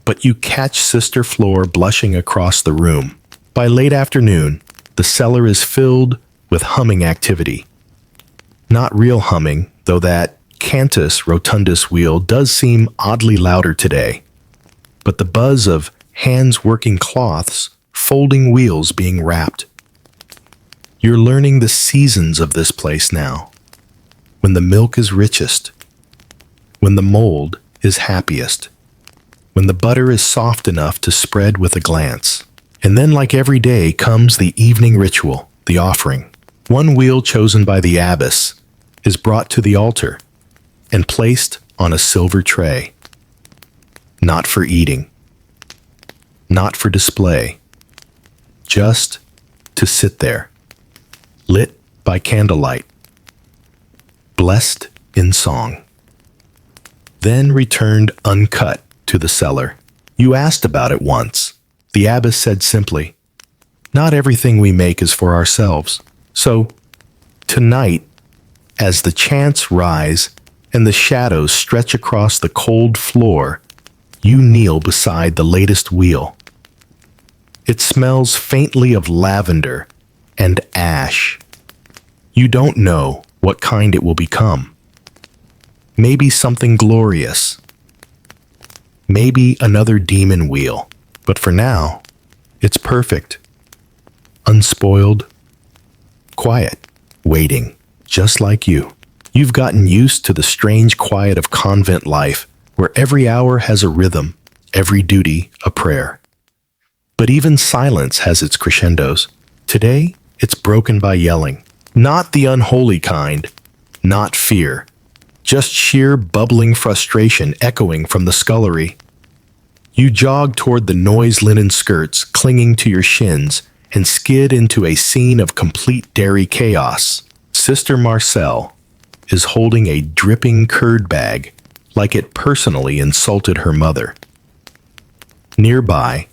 but you catch Sister Flor blushing across the room. By late afternoon, the cellar is filled with humming activity. Not real humming, though that Cantus rotundus wheel does seem oddly louder today. But the buzz of hands working cloths, folding wheels being wrapped. You're learning the seasons of this place now. When the milk is richest. When the mold is happiest. When the butter is soft enough to spread with a glance. And then, like every day, comes the evening ritual, the offering. One wheel chosen by the abbess is brought to the altar and placed on a silver tray. Not for eating. not for display, just to sit there, lit by candlelight, blessed in song. Then returned uncut to the cellar. You asked about it once. The abbess said simply, "Not everything we make is for ourselves. So, tonight, as the chants rise and the shadows stretch across the cold floor, you kneel beside the latest wheel. It smells faintly of lavender and ash. You don't know what kind it will become. Maybe something glorious. Maybe another demon wheel. But for now, it's perfect. Unspoiled. Quiet. Waiting. Just like you. You've gotten used to the strange quiet of convent life, where every hour has a rhythm, every duty a prayer. But even silence has its crescendos. Today, it's broken by yelling. Not the unholy kind, not fear. Just sheer bubbling frustration echoing from the scullery. You jog toward the noise-linen skirts clinging to your shins and skid into a scene of complete dairy chaos. Sister Marcel is holding a dripping curd bag like it personally insulted her mother. Nearby,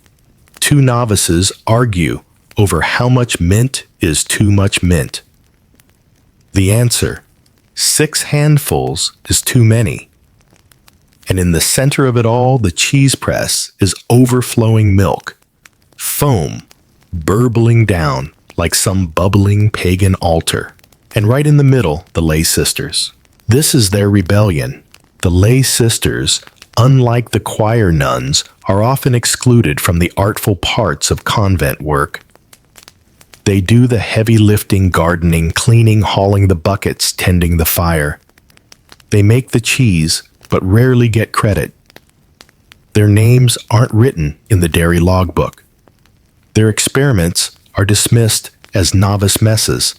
two novices argue over how much mint is too much mint. The answer, 6 handfuls is too many. And in the center of it all, the cheese press is overflowing milk, foam burbling down like some bubbling pagan altar. And right in the middle, the lay sisters. This is their rebellion. The lay sisters, unlike the choir nuns, are often excluded from the artful parts of convent work. They do the heavy lifting, gardening, cleaning, hauling the buckets, tending the fire. They make the cheese, but rarely get credit. Their names aren't written in the dairy logbook. Their experiments are dismissed as novice messes.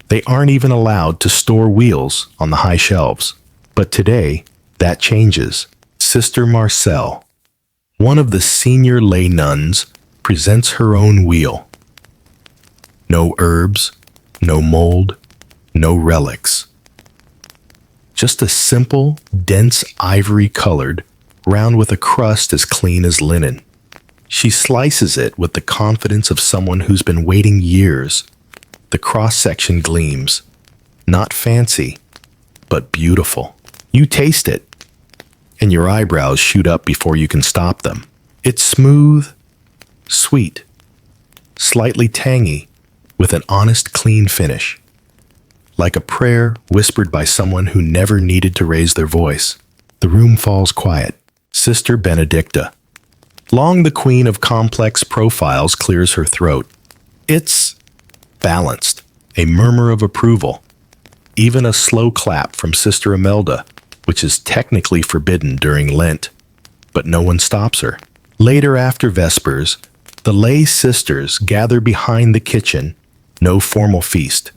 They aren't even allowed to store wheels on the high shelves. But today, that changes. Sister Marcel, one of the senior lay nuns, presents her own wheel. No herbs, no mold, no relics. Just a simple, dense ivory-colored, round with a crust as clean as linen. She slices it with the confidence of someone who's been waiting years. The cross-section gleams. Not fancy, but beautiful. You taste it, and your eyebrows shoot up before you can stop them. It's smooth, sweet, slightly tangy, with an honest, clean finish. Like a prayer whispered by someone who never needed to raise their voice. The room falls quiet. Sister Benedicta, long the queen of complex profiles, clears her throat. It's balanced, a murmur of approval. Even a slow clap from Sister Imelda, which is technically forbidden during Lent, but no one stops her. Later after Vespers, the lay sisters gather behind the kitchen. No formal feast,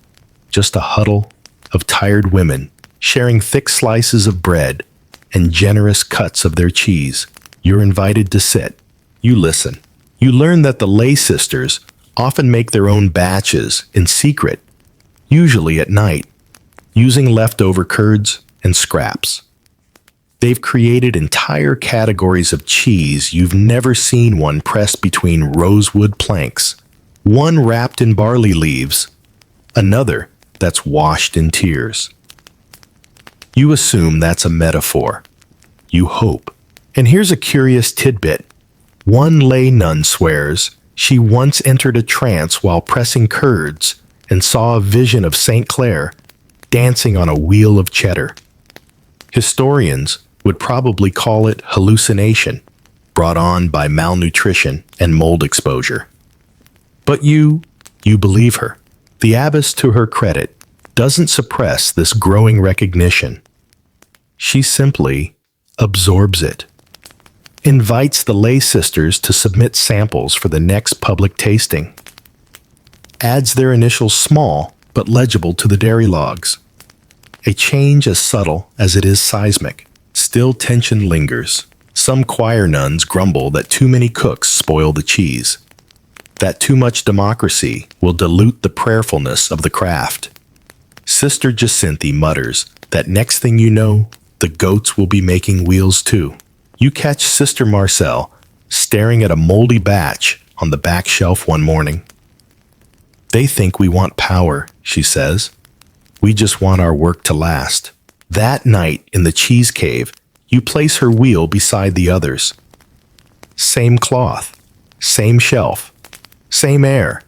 just a huddle of tired women sharing thick slices of bread and generous cuts of their cheese. You're invited to sit. You listen. You learn that the lay sisters often make their own batches in secret, usually at night, using leftover curds and scraps. They've created entire categories of cheese you've never seen one pressed between rosewood planks, one wrapped in barley leaves, another that's washed in tears. You assume that's a metaphor. You hope. And here's a curious tidbit. One lay nun swears she once entered a trance while pressing curds and saw a vision of St. Clair dancing on a wheel of cheddar. Historians would probably call it hallucination, brought on by malnutrition and mold exposure. But you believe her. The abbess, to her credit, doesn't suppress this growing recognition. She simply absorbs it. Invites the lay sisters to submit samples for the next public tasting. Adds their initials small but legible to the dairy logs. A change as subtle as it is seismic. Still tension lingers. Some choir nuns grumble that too many cooks spoil the cheese, that too much democracy will dilute the prayerfulness of the craft. Sister Jacinthe mutters that next thing you know, the goats will be making wheels too. You catch Sister Marcel staring at a moldy batch on the back shelf one morning. They think we want power, she says. We just want our work to last. That night in the cheese cave, you place her wheel beside the others. Same cloth, same shelf, same air.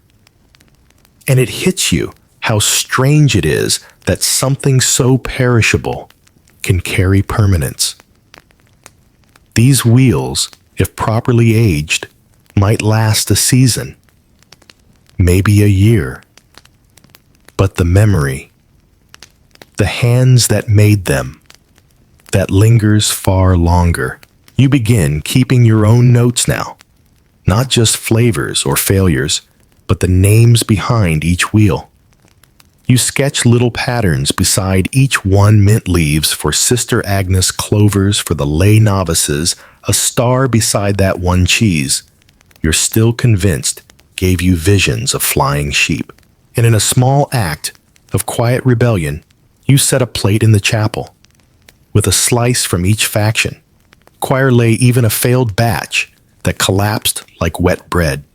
And it hits you how strange it is that something so perishable can carry permanence. These wheels, if properly aged, might last a season, maybe a year. But the memory, the hands that made them, that lingers far longer. You begin keeping your own notes now, not just flavors or failures, but the names behind each wheel. You sketch little patterns beside each one, mint leaves for Sister Agnes, clovers for the lay novices, a star beside that one cheese. You're still convinced gave you visions of flying sheep. And in a small act of quiet rebellion, you set a plate in the chapel, with a slice from each faction. Choir lay even a failed batch that collapsed like wet bread.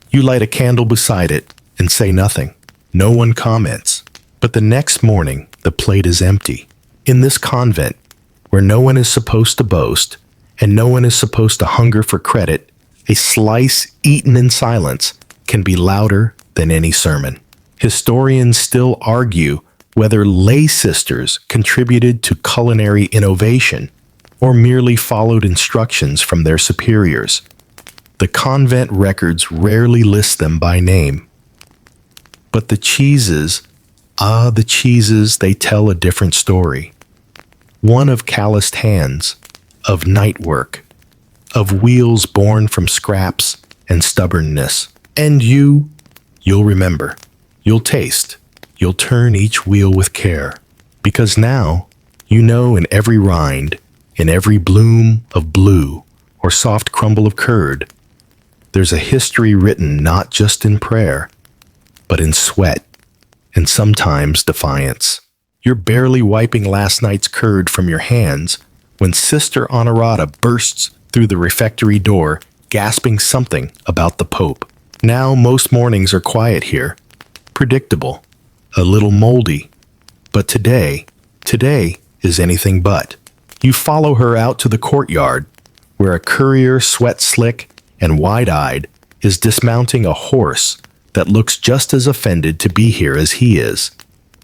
You light a candle beside it and say nothing. No one comments. But the next morning, the plate is empty. In this convent, where no one is supposed to boast and no one is supposed to hunger for credit, a slice eaten in silence can be louder than any sermon. Historians still argue whether lay sisters contributed to culinary innovation or merely followed instructions from their superiors. The convent records rarely list them by name. But the cheeses, they tell a different story. One of calloused hands, of night work, of wheels born from scraps and stubbornness. And you'll remember, you'll taste, you'll turn each wheel with care. Because now, you know in every rind, in every bloom of blue or soft crumble of curd, there's a history written not just in prayer, but in sweat and sometimes defiance. You're barely wiping last night's curd from your hands when Sister Honorata bursts through the refectory door, gasping something about the Pope. Now most mornings are quiet here, predictable, a little moldy. But today is anything but. You follow her out to the courtyard, where a courier, sweat-slick and wide-eyed, is dismounting a horse that looks just as offended to be here as he is.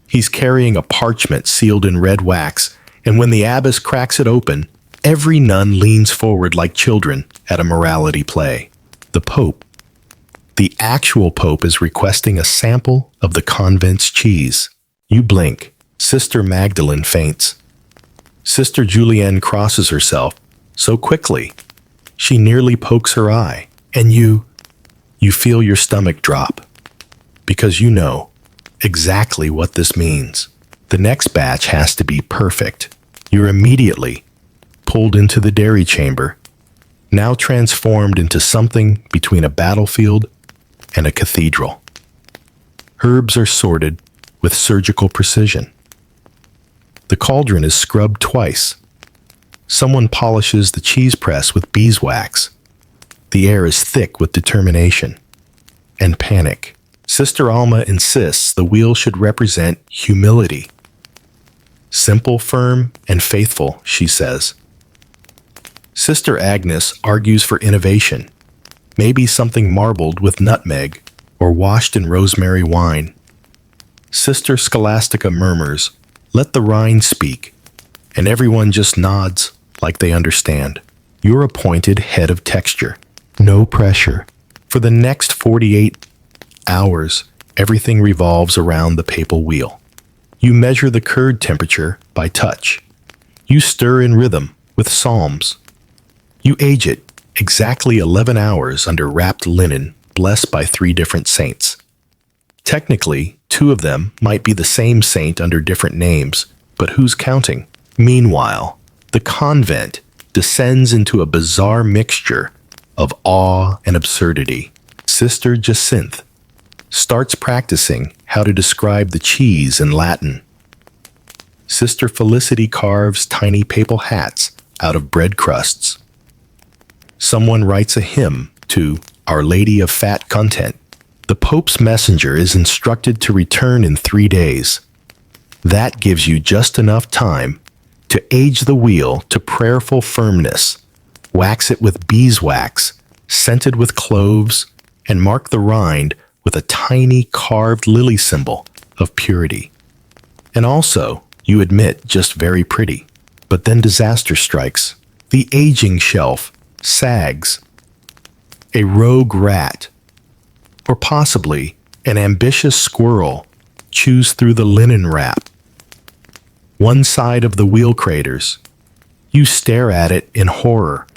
He's carrying a parchment sealed in red wax, and when the abbess cracks it open, every nun leans forward like children at a morality play. The Pope, the actual Pope, is requesting a sample of the convent's cheese. You blink. Sister Magdalene faints. Sister Julienne crosses herself so quickly, she nearly pokes her eye, and you feel your stomach drop, because you know exactly what this means. The next batch has to be perfect. You're immediately pulled into the dairy chamber, now transformed into something between a battlefield and a cathedral. Herbs are sorted with surgical precision. The cauldron is scrubbed twice. Someone polishes the cheese press with beeswax. The air is thick with determination and panic. Sister Alma insists the wheel should represent humility. Simple, firm, and faithful, she says. Sister Agnes argues for innovation, maybe something marbled with nutmeg or washed in rosemary wine. Sister Scholastica murmurs, "Let the rind speak," and everyone just nods like they understand. You're appointed head of texture. No pressure. For the next 48 hours, everything revolves around the papal wheel. You measure the curd temperature by touch. You stir in rhythm with psalms. You age it exactly 11 hours under wrapped linen, blessed by 3 different saints. Technically, 2 of them might be the same saint under different names, but who's counting? Meanwhile, the convent descends into a bizarre mixture of awe and absurdity. Sister Jacinthe starts practicing how to describe the cheese in Latin. Sister Felicity carves tiny papal hats out of bread crusts. Someone writes a hymn to Our Lady of Fat Content. The Pope's messenger is instructed to return in 3 days. That gives you just enough time to age the wheel to prayerful firmness, wax it with beeswax, scented with cloves, and mark the rind with a tiny carved lily symbol of purity. And also, you admit, just very pretty. But then disaster strikes. The aging shelf sags. A rogue rat, or possibly an ambitious squirrel, chews through the linen wrap. One side of the wheel craters. You stare at it in horror.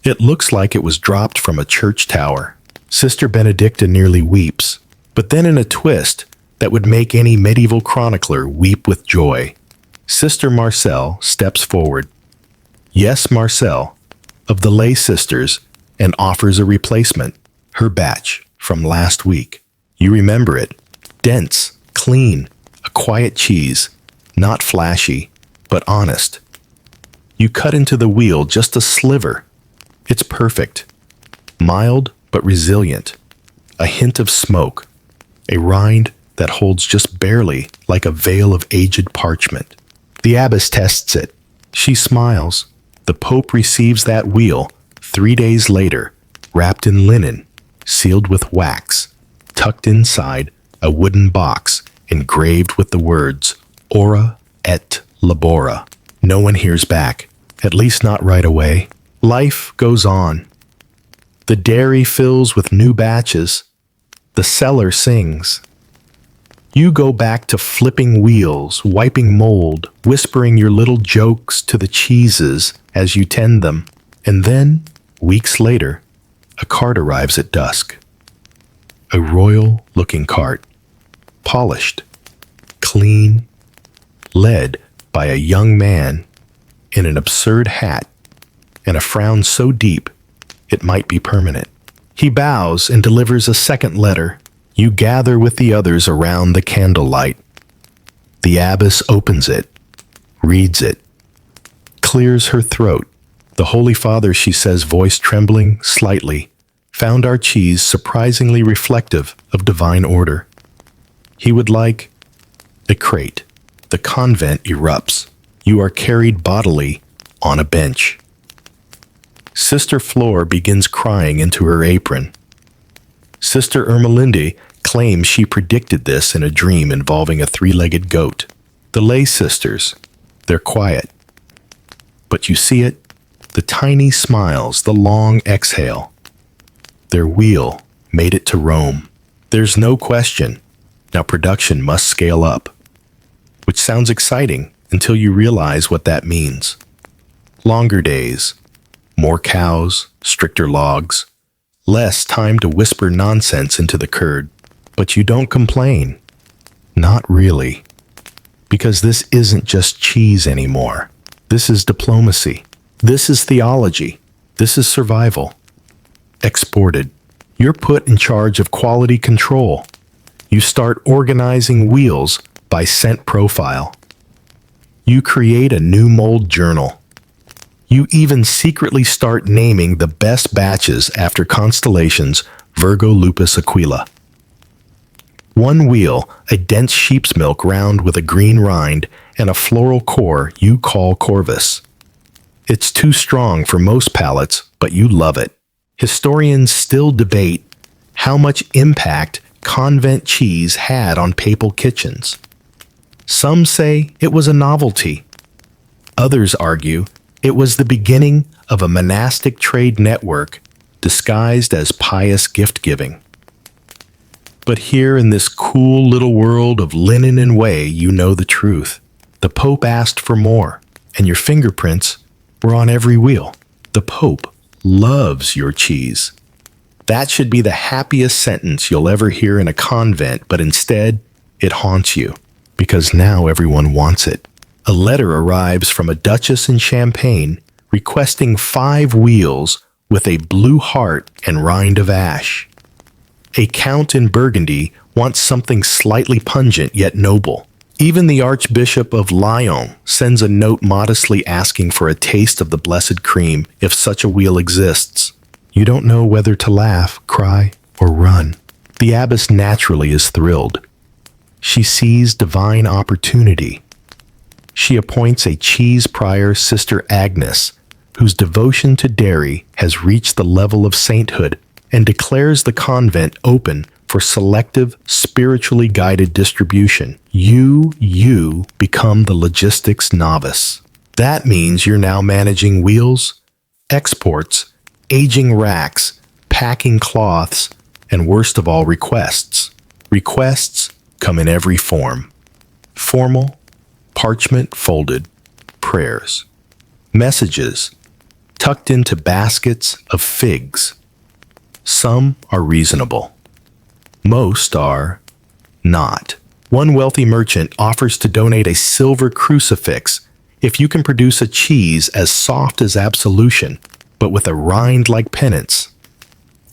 It looks like it was dropped from a church tower. Sister Benedicta nearly weeps, but then in a twist that would make any medieval chronicler weep with joy, Sister Marcel steps forward. Yes, Marcel, of the lay sisters, and offers a replacement, her batch from last week. You remember it. Dense, clean, a quiet cheese, not flashy, but honest. You cut into the wheel just a sliver. It's perfect. Mild but resilient. A hint of smoke. A rind that holds just barely like a veil of aged parchment. The abbess tests it. She smiles. The Pope receives that wheel 3 days later, wrapped in linen, sealed with wax, tucked inside a wooden box engraved with the words Ora et Labora. No one hears back, at least not right away. Life goes on. The dairy fills with new batches. The cellar sings. You go back to flipping wheels, wiping mold, whispering your little jokes to the cheeses as you tend them. And then, weeks later, a cart arrives at dusk. A royal-looking cart. Polished, clean, led by a young man in an absurd hat and a frown so deep it might be permanent. He bows and delivers a second letter. You gather with the others around the candlelight. The abbess opens it, reads it, clears her throat. The Holy Father, she says, voice trembling slightly, found our cheese surprisingly reflective of divine order. He would like a crate. The convent erupts. You are carried bodily on a bench. Sister Flor begins crying into her apron. Sister Ermelinde claims she predicted this in a dream involving a 3-legged goat. The lay sisters, they're quiet. But you see it, the tiny smiles, the long exhale. Their wheel made it to Rome. There's no question. Now production must scale up. Which sounds exciting until you realize what that means. Longer days, more cows, stricter logs, less time to whisper nonsense into the curd. But you don't complain. Not really. Because this isn't just cheese anymore. This is diplomacy. This is theology. This is survival. Exported. You're put in charge of quality control. You start organizing wheels by scent profile. You create a new mold journal. You even secretly start naming the best batches after constellations Virgo, Lupus, Aquila. One wheel, a dense sheep's milk round with a green rind and a floral core you call Corvus. It's too strong for most palates, but you love it. Historians still debate how much impact convent cheese had on papal kitchens. Some say it was a novelty. Others argue it was the beginning of a monastic trade network disguised as pious gift-giving. But here in this cool little world of linen and whey, you know the truth. The Pope asked for more, and your fingerprints were on every wheel. The Pope loves your cheese. That should be the happiest sentence you'll ever hear in a convent, but instead, it haunts you, because now everyone wants it. A letter arrives from a duchess in Champagne requesting 5 wheels with a blue heart and rind of ash. A count in Burgundy wants something slightly pungent yet noble. Even the Archbishop of Lyon sends a note modestly asking for a taste of the blessed cream if such a wheel exists. You don't know whether to laugh, cry, or run. The abbess naturally is thrilled. She sees divine opportunity. She appoints a cheese prior, Sister Agnes, whose devotion to dairy has reached the level of sainthood, and declares the convent open for selective, spiritually guided distribution. You become the logistics novice. That means you're now managing wheels, exports, aging racks, packing cloths, and worst of all, requests. Requests come in every form. Formal, parchment folded, prayers. Messages, tucked into baskets of figs. Some are reasonable. Most are not. One wealthy merchant offers to donate a silver crucifix if you can produce a cheese as soft as absolution, but with a rind like penance.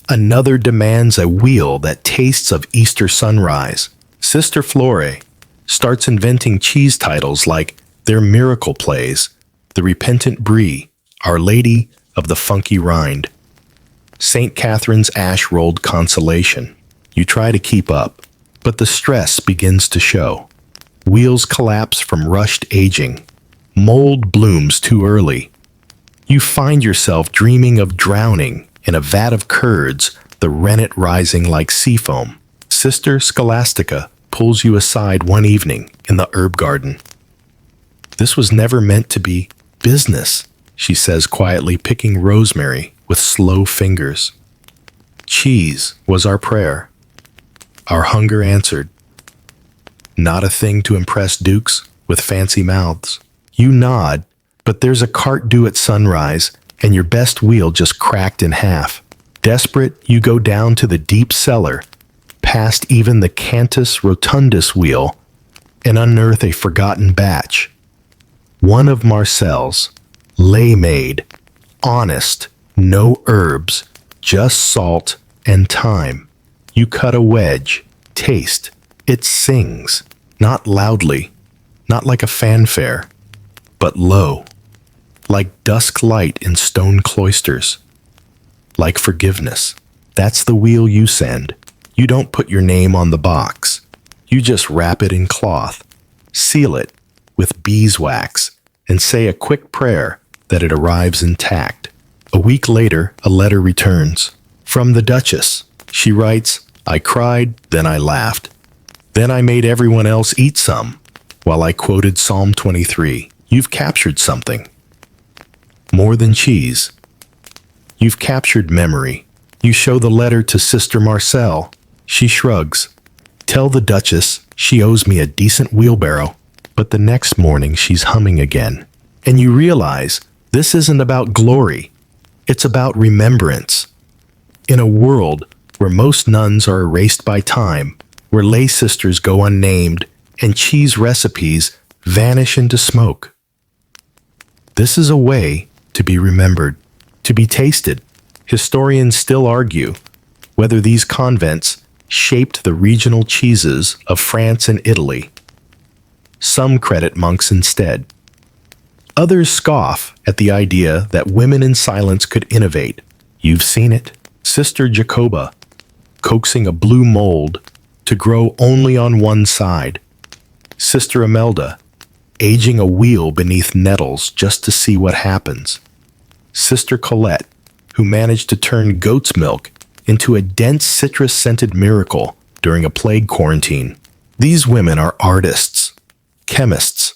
Another demands a wheel that tastes of Easter sunrise. Sister Flore starts inventing cheese titles like their miracle plays, The Repentant Brie, Our Lady of the Funky Rind, St. Catherine's Ash-Rolled Consolation. You try to keep up, but the stress begins to show. Wheels collapse from rushed aging. Mold blooms too early. You find yourself dreaming of drowning in a vat of curds, the rennet rising like sea foam. Sister Scholastica pulls you aside one evening in the herb garden. "This was never meant to be business," she says quietly, picking rosemary with slow fingers. Cheese was our prayer. Our hunger answered. Not a thing to impress dukes with fancy mouths. You nod, but there's a cart due at sunrise, and your best wheel just cracked in half. Desperate, you go down to the deep cellar, past even the Cantus Rotundus wheel, and unearth a forgotten batch. One of Marcel's, lay-made, honest, no herbs, just salt and thyme. You cut a wedge, taste. It sings, not loudly, not like a fanfare, but low, like dusk light in stone cloisters, like forgiveness. That's the wheel you send. You don't put your name on the box. You just wrap it in cloth, seal it with beeswax, and say a quick prayer that it arrives intact. A week later, a letter returns. From the Duchess. She writes, "I cried, then I laughed. Then I made everyone else eat some, while I quoted Psalm 23. You've captured something. More than cheese. You've captured memory. You show the letter to Sister Marcel. She shrugs. Tell the Duchess she owes me a decent wheelbarrow." But the next morning she's humming again. And you realize this isn't about glory. It's about remembrance. In a world where most nuns are erased by time, where lay sisters go unnamed, and cheese recipes vanish into smoke. This is a way to be remembered, to be tasted. Historians still argue whether these convents shaped the regional cheeses of France and Italy. Some credit monks instead. Others scoff at the idea that women in silence could innovate. You've seen it. Sister Jacoba, coaxing a blue mold to grow only on one side. Sister Imelda, aging a wheel beneath nettles just to see what happens. Sister Colette, who managed to turn goat's milk into a dense citrus-scented miracle during a plague quarantine. These women are artists, chemists,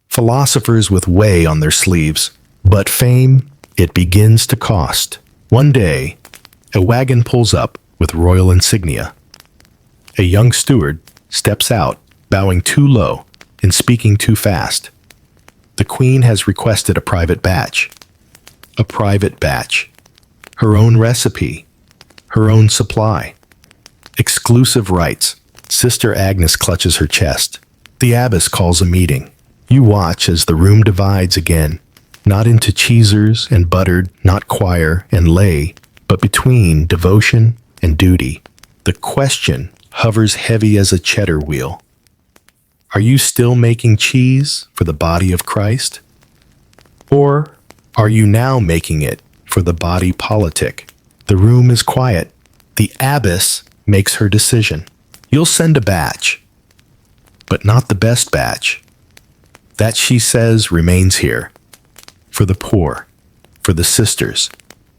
philosophers with whey on their sleeves. But fame, it begins to cost. One day, a wagon pulls up with royal insignia. A young steward steps out, bowing too low and speaking too fast. The queen has requested a private batch. A private batch. Her own recipe. Her own supply. Exclusive rights. Sister Agnes clutches her chest. The abbess calls a meeting. You watch as the room divides again. not into cheesers and buttered, not choir and lay, but between devotion and duty. The question hovers heavy as a cheddar wheel. Are you still making cheese for the body of Christ? Or are you now making it for the body politic? The room is quiet. The abbess makes her decision. You'll send a batch, but not the best batch. That, she says, remains here. For the poor, for the sisters,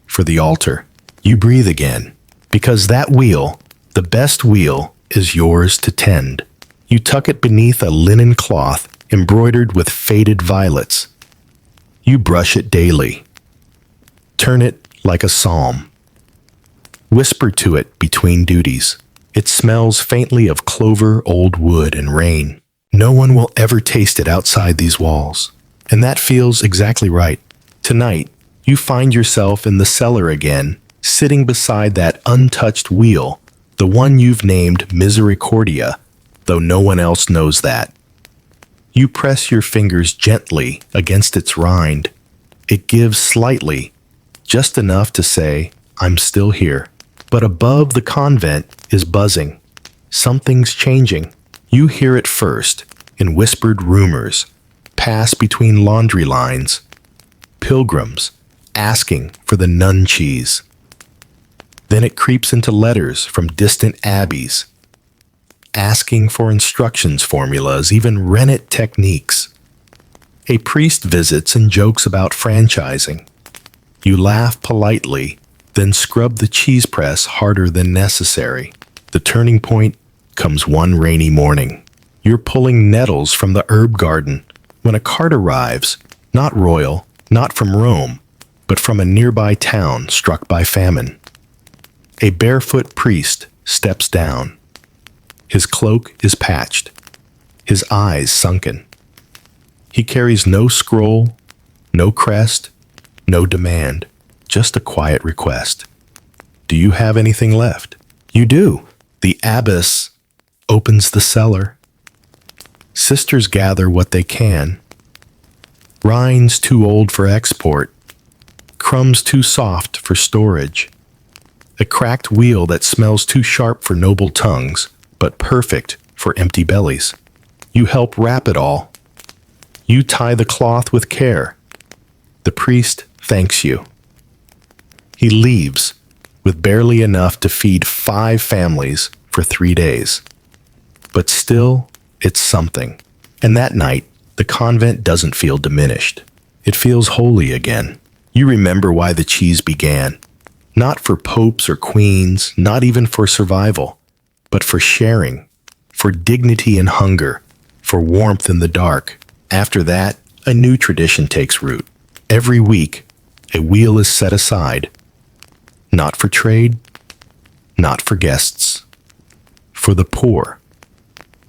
for the altar. You breathe again, because that wheel, the best wheel, is yours to tend. You tuck it beneath a linen cloth embroidered with faded violets. You brush it daily. Turn it like a psalm. Whisper to it between duties. It smells faintly of clover, old wood, and rain. No one will ever taste it outside these walls. And that feels exactly right. Tonight, you find yourself in the cellar again, sitting beside that untouched wheel, the one you've named Misericordia, though no one else knows that. You press your fingers gently against its rind. It gives slightly, just enough to say, I'm still here. But above the convent is buzzing. Something's changing. You hear it first, in whispered rumors, pass between laundry lines. Pilgrims asking for the nun cheese. Then it creeps into letters from distant abbeys, asking for instructions formulas, even rennet techniques. A priest visits and jokes about franchising. You laugh politely, then scrub the cheese press harder than necessary. The turning point comes one rainy morning. You're pulling nettles from the herb garden when a cart arrives, not royal, not from Rome, but from a nearby town struck by famine. A barefoot priest steps down. His cloak is patched, his eyes sunken. He carries no scroll, no crest, no demand, just a quiet request. Do you have anything left? You do. The abbess opens the cellar. Sisters gather what they can. Rinds too old for export, crumbs too soft for storage. A cracked wheel that smells too sharp for noble tongues, but perfect for empty bellies. You help wrap it all. You tie the cloth with care. The priest thanks you. He leaves with barely enough to feed 5 families for 3 days. But still, it's something. And that night, the convent doesn't feel diminished. It feels holy again. You remember why the cheese began. Not for popes or queens, not even for survival, but for sharing, for dignity in hunger, for warmth in the dark. After that, a new tradition takes root. Every week, a wheel is set aside. Not for trade, not for guests, for the poor.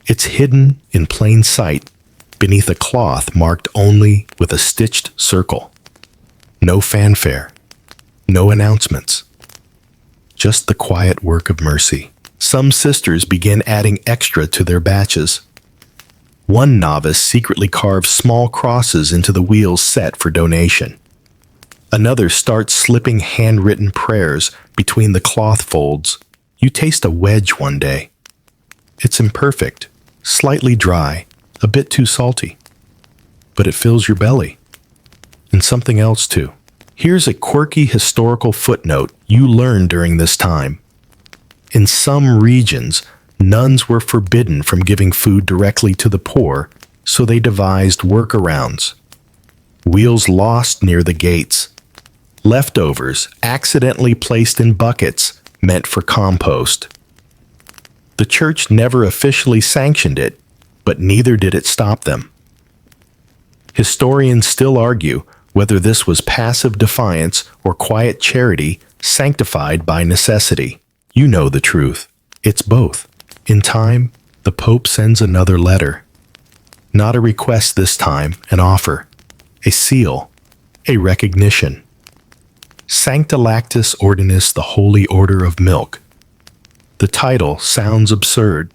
It's hidden in plain sight beneath a cloth marked only with a stitched circle. No fanfare, no announcements, just the quiet work of mercy. Some sisters begin adding extra to their batches. One novice secretly carves small crosses into the wheels set for donation. Another starts slipping handwritten prayers between the cloth folds. You taste a wedge one day. It's imperfect, slightly dry, a bit too salty. But it fills your belly. And something else too. Here's a quirky historical footnote you learned during this time. In some regions, nuns were forbidden from giving food directly to the poor, so they devised workarounds. Wheels lost near the gates. Leftovers accidentally placed in buckets meant for compost. The church never officially sanctioned it, but neither did it stop them. Historians still argue whether this was passive defiance or quiet charity sanctified by necessity. You know the truth. It's both. In time, the Pope sends another letter. Not a request this time, an offer. A seal. A recognition. Sancta Lactis Ordinis, the Holy Order of Milk. The title sounds absurd,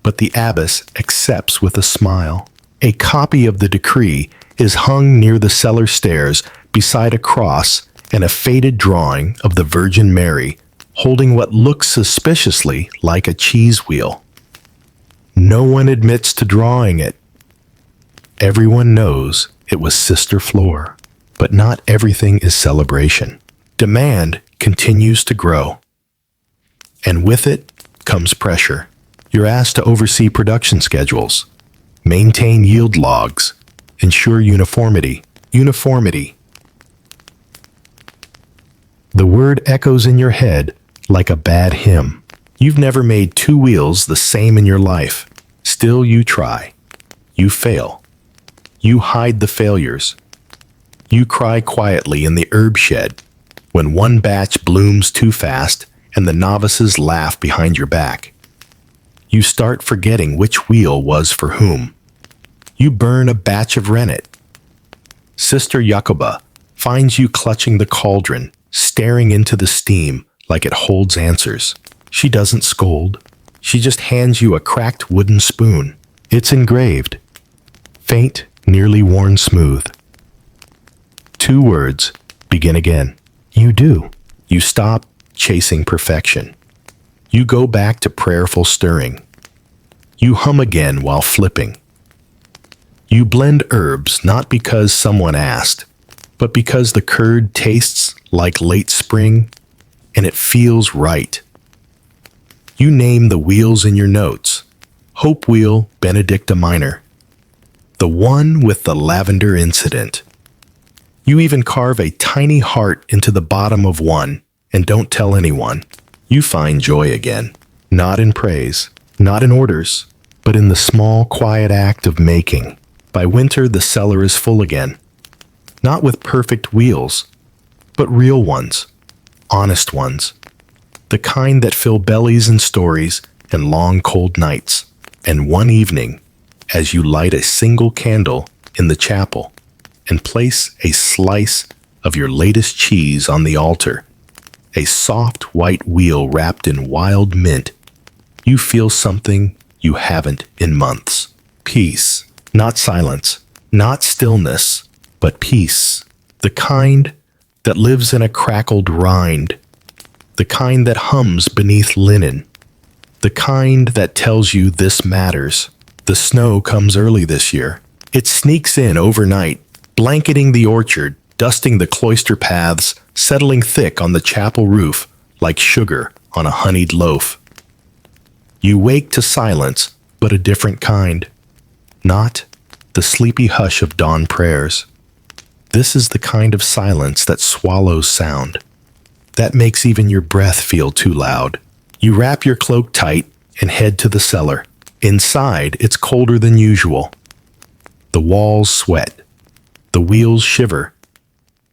but the abbess accepts with a smile. A copy of the decree is hung near the cellar stairs beside a cross and a faded drawing of the Virgin Mary holding what looks suspiciously like a cheese wheel. No one admits to drawing it. Everyone knows it was Sister Flora, but not everything is celebration. Demand continues to grow, and with it comes pressure. You're asked to oversee production schedules, maintain yield logs, ensure uniformity. Uniformity. The word echoes in your head like a bad hymn. You've never made two wheels the same in your life. Still you try. You fail. You hide the failures. You cry quietly in the herb shed when one batch blooms too fast and the novices laugh behind your back. You start forgetting which wheel was for whom. You burn a batch of rennet. Sister Jacoba finds you clutching the cauldron, staring into the steam like it holds answers. She doesn't scold. She just hands you a cracked wooden spoon. It's engraved. Faint, nearly worn smooth. 2 words, begin again. You do. You stop chasing perfection. You go back to prayerful stirring. You hum again while flipping. You blend herbs not because someone asked, but because the curd tastes like late spring and it feels right. You name the wheels in your notes. Hope Wheel Benedicta Minor. The one with the lavender incident. You even carve a tiny heart into the bottom of one and don't tell anyone. You find joy again. Not in praise, not in orders, but in the small, quiet act of making. By winter, the cellar is full again. Not with perfect wheels, but real ones. Honest ones. The kind that fill bellies and stories and long cold nights. And one evening, as you light a single candle in the chapel and place a slice of your latest cheese on the altar, a soft white wheel wrapped in wild mint, you feel something you haven't in months. Peace. Not silence. Not stillness, but peace. The kind that lives in a crackled rind. The kind that hums beneath linen. The kind that tells you this matters. The snow comes early this year. It sneaks in overnight, blanketing the orchard, dusting the cloister paths, settling thick on the chapel roof like sugar on a honeyed loaf. You wake to silence, but a different kind. Not the sleepy hush of dawn prayers. This is the kind of silence that swallows sound. That makes even your breath feel too loud. You wrap your cloak tight and head to the cellar. Inside, it's colder than usual. The walls sweat. The wheels shiver.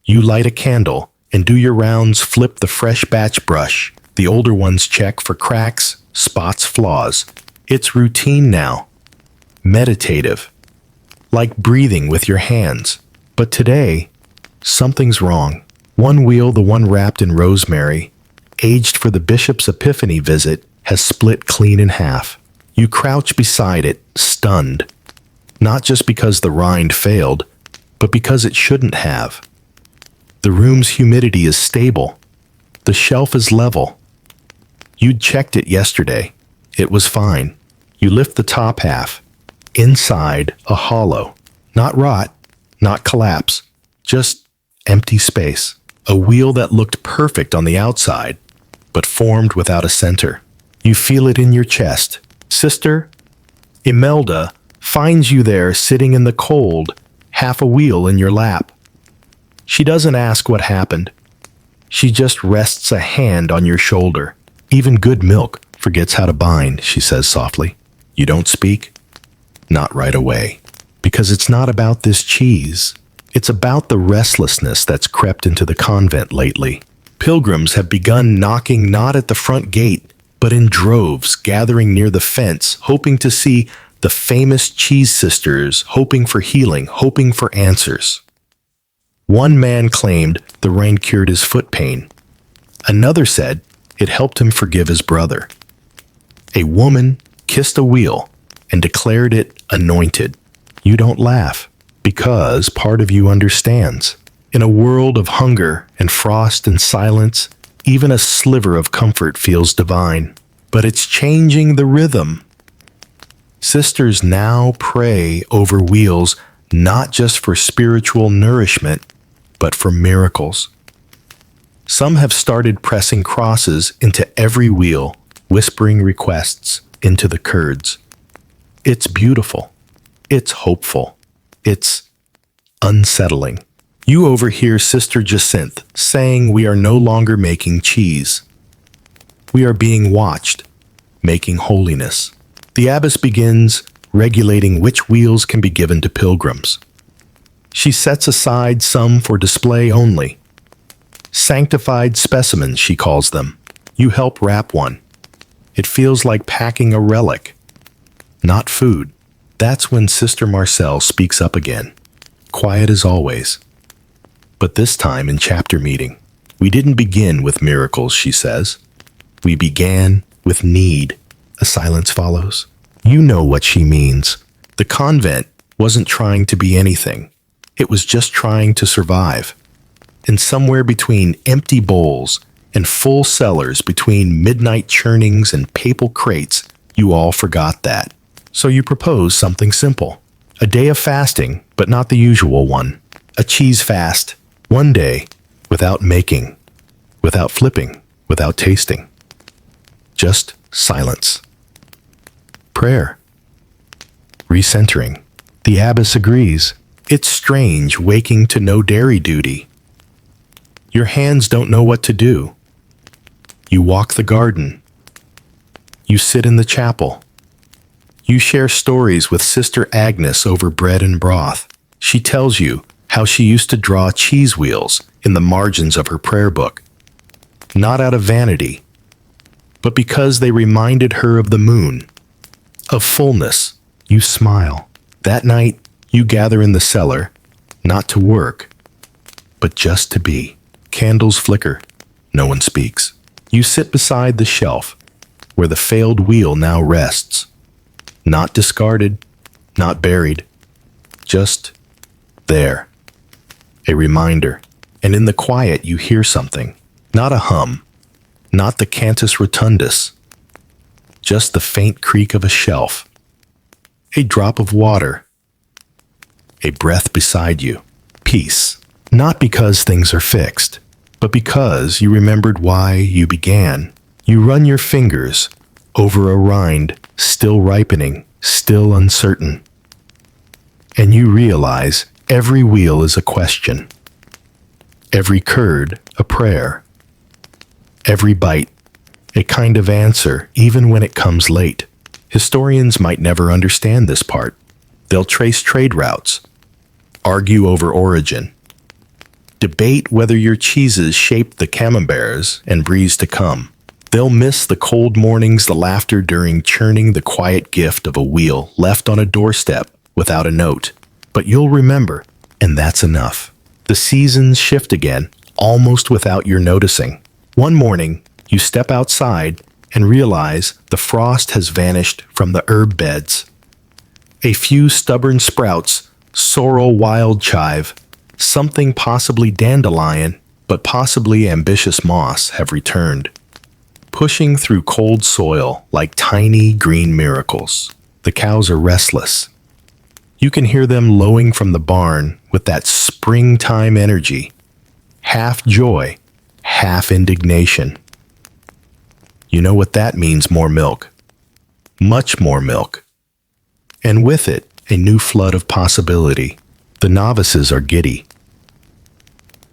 You light a candle and do your rounds, flip the fresh batch brush. The older ones check for cracks, spots, flaws. It's routine now. Meditative. Like breathing with your hands. But today, something's wrong. One wheel, the one wrapped in rosemary, aged for the bishop's epiphany visit, has split clean in half. You crouch beside it, stunned. Not just because the rind failed, but because it shouldn't have. The room's humidity is stable. The shelf is level. You'd checked it yesterday. It was fine. You lift the top half. Inside, a hollow. Not rot, not collapse. Just empty space. A wheel that looked perfect on the outside, but formed without a center. You feel it in your chest. Sister Imelda finds you there sitting in the cold, half a wheel in your lap. She doesn't ask what happened. She just rests a hand on your shoulder. Even good milk forgets how to bind, she says softly. You don't speak? Not right away. Because it's not about this cheese. It's about the restlessness that's crept into the convent lately. Pilgrims have begun knocking not at the front gate, but in droves, gathering near the fence, hoping to see the famous cheese sisters, hoping for healing, hoping for answers. One man claimed the rain cured his foot pain. Another said it helped him forgive his brother. A woman kissed a wheel and declared it anointed. You don't laugh, Because part of you understands. In a world of hunger and frost and silence, even a sliver of comfort feels divine. But it's changing the rhythm. Sisters now pray over wheels not just for spiritual nourishment, but for miracles. Some have started pressing crosses into every wheel, whispering requests into the curds. It's beautiful. It's hopeful. It's unsettling. You overhear Sister Jacinth saying we are no longer making cheese. We are being watched, making holiness. The abbess begins regulating which wheels can be given to pilgrims. She sets aside some for display only. Sanctified specimens, she calls them. You help wrap one. It feels like packing a relic, not food. That's when Sister Marcel speaks up again, quiet as always. But this time in chapter meeting, we didn't begin with miracles, she says. We began with need. A silence follows. You know what she means. The convent wasn't trying to be anything. It was just trying to survive. And somewhere between empty bowls and full cellars, between midnight churnings and papal crates, you all forgot that. So you propose something simple. A day of fasting, but not the usual one. A cheese fast. One day, without making, without flipping, without tasting. Just silence. Prayer. Recentering. The abbess agrees. It's strange waking to no dairy duty. Your hands don't know what to do. You walk the garden. You sit in the chapel. You share stories with Sister Agnes over bread and broth. She tells you how she used to draw cheese wheels in the margins of her prayer book. Not out of vanity, but because they reminded her of the moon, of fullness. You smile. That night, you gather in the cellar, not to work, but just to be. Candles flicker. No one speaks. You sit beside the shelf, where the failed wheel now rests. Not discarded, not buried, just there. A reminder. And in the quiet, you hear something. Not a hum, not the cantus rotundus, just the faint creak of a shelf. A drop of water. A breath beside you. Peace. Not because things are fixed, but because you remembered why you began. You run your fingers over a rind, still ripening, still uncertain. And you realize every wheel is a question. Every curd, a prayer. Every bite, a kind of answer, even when it comes late. Historians might never understand this part. They'll trace trade routes, argue over origin, debate whether your cheeses shaped the camemberts and bries to come. They'll miss the cold mornings, the laughter during churning, the quiet gift of a wheel left on a doorstep without a note. But you'll remember, and that's enough. The seasons shift again, almost without your noticing. One morning, you step outside and realize the frost has vanished from the herb beds. A few stubborn sprouts, sorrel wild chive, something possibly dandelion, but possibly ambitious moss have returned, pushing through cold soil like tiny green miracles. The cows are restless. You can hear them lowing from the barn with that springtime energy, half joy, half indignation. You know what that means: more milk, much more milk. And with it, a new flood of possibility. The novices are giddy.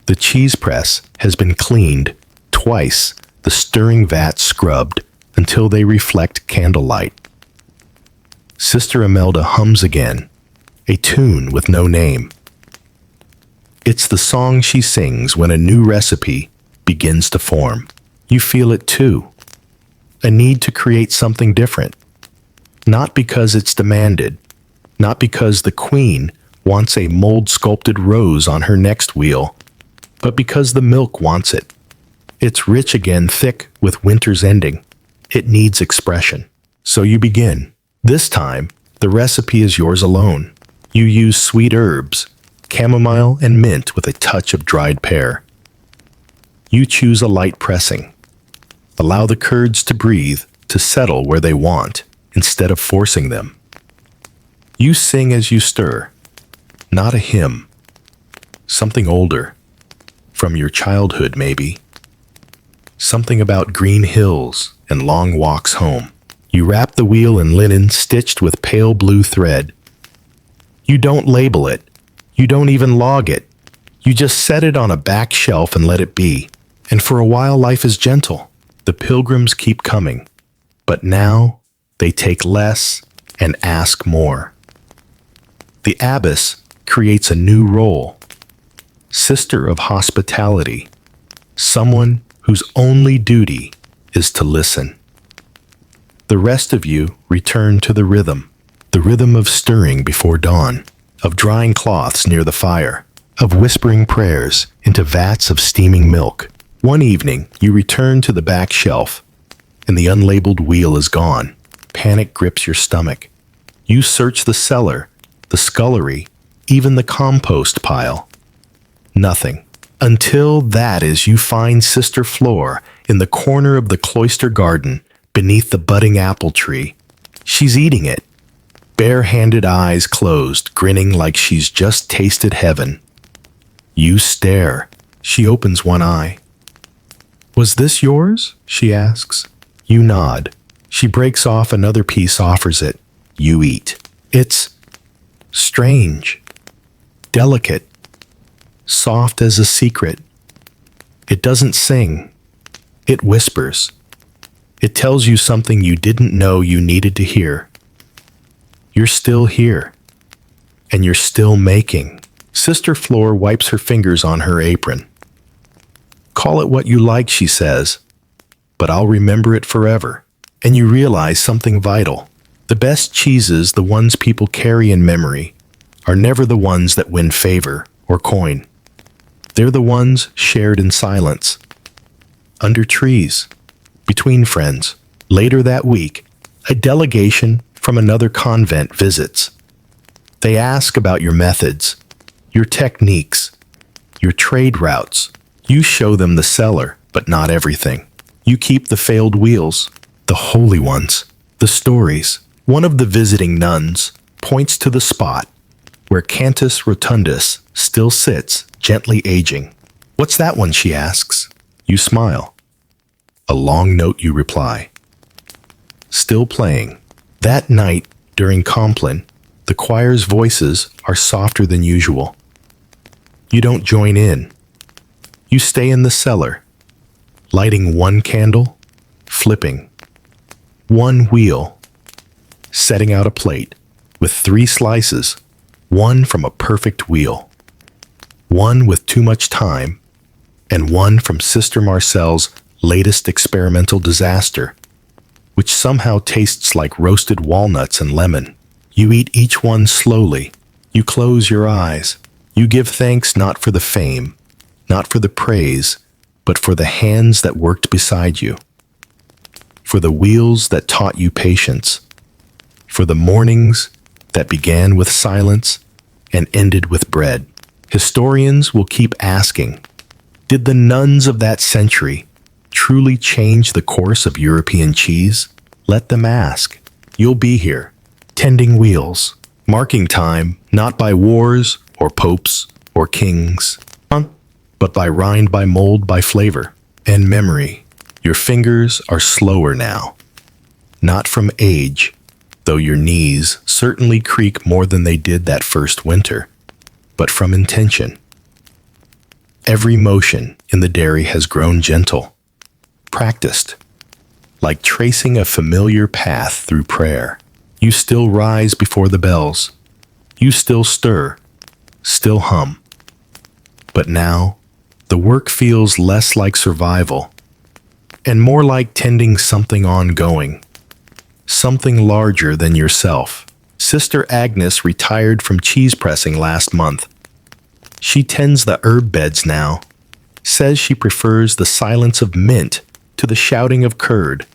The cheese press has been cleaned twice, the stirring vat scrubbed until they reflect candlelight. Sister Imelda hums again, a tune with no name. It's the song she sings when a new recipe begins to form. You feel it too. A need to create something different. Not because it's demanded, not because the queen wants a mold-sculpted rose on her next wheel, but because the milk wants it. It's rich again, thick with winter's ending. It needs expression. So you begin. This time, the recipe is yours alone. You use sweet herbs, chamomile and mint with a touch of dried pear. You choose a light pressing. Allow the curds to breathe, to settle where they want, instead of forcing them. You sing as you stir, not a hymn, something older, from your childhood maybe. Something about green hills and long walks home. You wrap the wheel in linen stitched with pale blue thread. You don't label it. You don't even log it. You just set it on a back shelf and let it be. And for a while life is gentle. The pilgrims keep coming. But now they take less and ask more. The abbess creates a new role. Sister of hospitality. Someone whose only duty is to listen. The rest of you return to the rhythm of stirring before dawn, of drying cloths near the fire, of whispering prayers into vats of steaming milk. One evening, you return to the back shelf, and the unlabeled wheel is gone. Panic grips your stomach. You search the cellar, the scullery, even the compost pile. Nothing. Until that is you find Sister Flore in the corner of the cloister garden beneath the budding apple tree. She's eating it, bare-handed eyes closed, grinning like she's just tasted heaven. You stare. She opens one eye. "Was this yours?" she asks. You nod. She breaks off another piece, offers it. You eat. It's strange, delicate, soft as a secret. It doesn't sing. It whispers. It tells you something you didn't know you needed to hear. You're still here. And you're still making. Sister Flore wipes her fingers on her apron. "Call it what you like," she says, "but I'll remember it forever." And you realize something vital. The best cheeses, the ones people carry in memory, are never the ones that win favor or coin. They're the ones shared in silence. Under trees. Between friends. Later that week, a delegation from another convent visits. They ask about your methods, your techniques, your trade routes. You show them the cellar, but not everything. You keep the failed wheels, the holy ones, the stories. One of the visiting nuns points to the spot where Cantus Rotundus still sits, gently aging. "What's that one?" she asks. You smile. A long note, you reply. Still playing. That night, during Compline, the choir's voices are softer than usual. You don't join in. You stay in the cellar, lighting one candle, flipping. One wheel, setting out a plate with 3 slices, one from a perfect wheel, one with too much time, and one from Sister Marcel's latest experimental disaster, which somehow tastes like roasted walnuts and lemon. You eat each one slowly. You close your eyes. You give thanks not for the fame, not for the praise, but for the hands that worked beside you, for the wheels that taught you patience, for the mornings that began with silence and ended with bread. Historians will keep asking, did the nuns of that century truly change the course of European cheese? Let them ask. You'll be here, tending wheels, marking time not by wars or popes or kings, but by rind, by mold, by flavor and memory. Your fingers are slower now, not from age, though your knees certainly creak more than they did that first winter, but from intention. Every motion in the dairy has grown gentle, practiced, like tracing a familiar path through prayer. You still rise before the bells. You still stir, still hum. But now, the work feels less like survival and more like tending something ongoing, something larger than yourself. Sister Agnes retired from cheese pressing last month. She tends the herb beds now, says she prefers the silence of mint to the shouting of curd.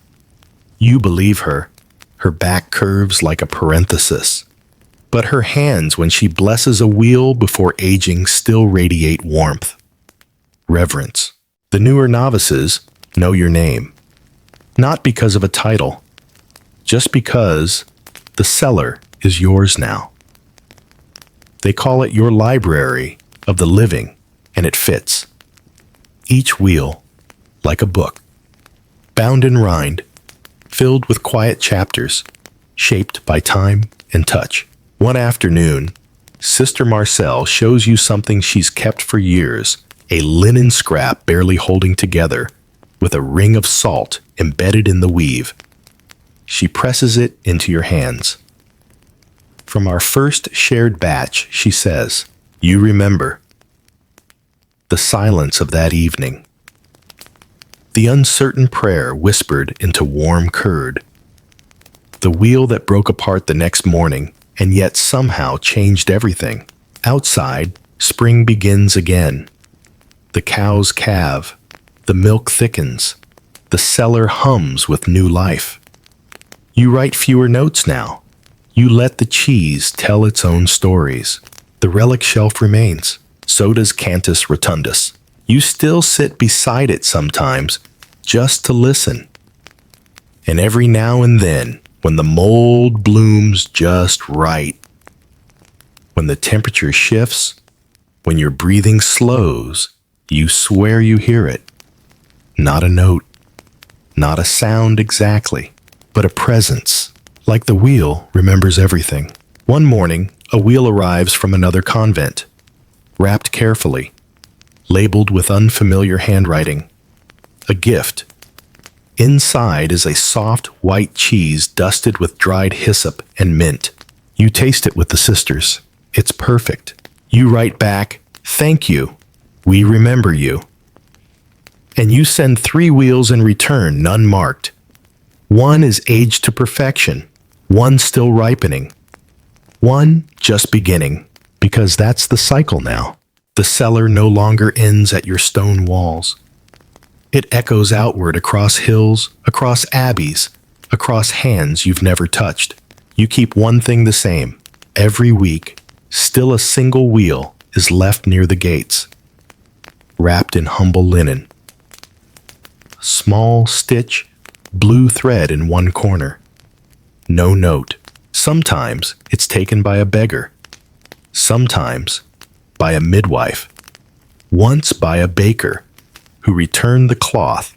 You believe her. Her back curves like a parenthesis. but her hands when she blesses a wheel before aging still radiate warmth. Reverence. The newer novices know your name, not because of a title, just because the cellar is yours now. They call it your library of the living, and it fits. Each wheel, like a book, bound in rind, filled with quiet chapters, shaped by time and touch. One afternoon, Sister Marcel shows you something she's kept for years, a linen scrap barely holding together, with a ring of salt embedded in the weave. She presses it into your hands. From our first shared batch, she says, "You remember." The silence of that evening. The uncertain prayer whispered into warm curd. The wheel that broke apart the next morning and yet somehow changed everything. Outside, spring begins again. The cows calve. The milk thickens. The cellar hums with new life. You write fewer notes now. You let the cheese tell its own stories. The relic shelf remains. So does Cantus Rotundus. You still sit beside it sometimes, just to listen. And every now and then, when the mold blooms just right, when the temperature shifts, when your breathing slows, you swear you hear it. Not a note, not a sound exactly, but a presence, like the wheel remembers everything. One morning, a wheel arrives from another convent, wrapped carefully, labeled with unfamiliar handwriting. A gift. Inside is a soft white cheese dusted with dried hyssop and mint. You taste it with the sisters. It's perfect. You write back, "Thank you. We remember you." And you send 3 wheels in return, none marked. One is aged to perfection, one still ripening, one just beginning, because that's the cycle now. The cellar no longer ends at your stone walls. It echoes outward across hills, across abbeys, across hands you've never touched. You keep one thing the same. Every week, still a single wheel is left near the gates, wrapped in humble linen. Small stitch, blue thread in one corner. No note. Sometimes it's taken by a beggar. Sometimes by a midwife. Once by a baker who returned the cloth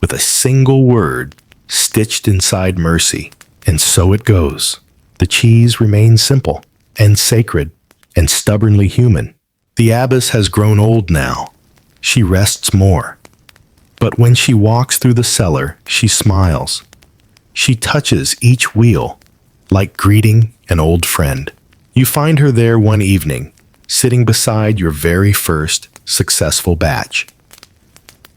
with a single word stitched inside mercy. And so it goes. The cheese remains simple and sacred and stubbornly human. The abbess has grown old now. She rests more. But when she walks through the cellar, she smiles. She touches each wheel, like greeting an old friend. You find her there one evening, sitting beside your very first successful batch.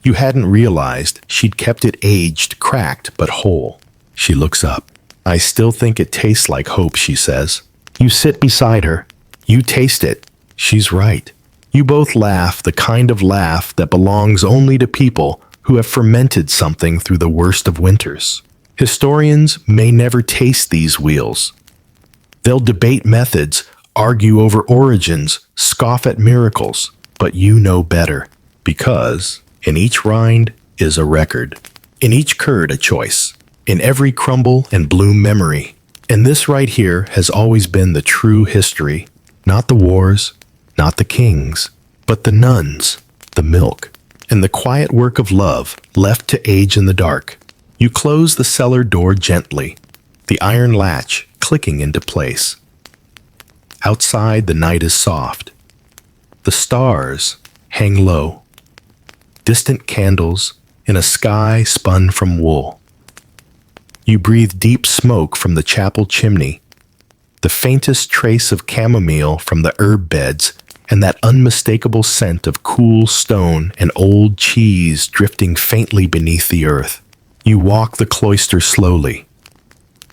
You hadn't realized she'd kept it aged, cracked, but whole. She looks up. "I still think it tastes like hope," she says. You sit beside her. You taste it. She's right. You both laugh, the kind of laugh that belongs only to people who have fermented something through the worst of winters. Historians may never taste these wheels. They'll debate methods, argue over origins, scoff at miracles, but you know better, because in each rind is a record, in each curd a choice, in every crumble and bloom memory. And this right here has always been the true history, not the wars, not the kings, but the nuns, the milk, and the quiet work of love left to age in the dark. You close the cellar door gently, the iron latch clicking into place. Outside, the night is soft. The stars hang low, distant candles in a sky spun from wool. You breathe deep smoke from the chapel chimney, the faintest trace of chamomile from the herb beds, and that unmistakable scent of cool stone and old cheese drifting faintly beneath the earth. You walk the cloister slowly.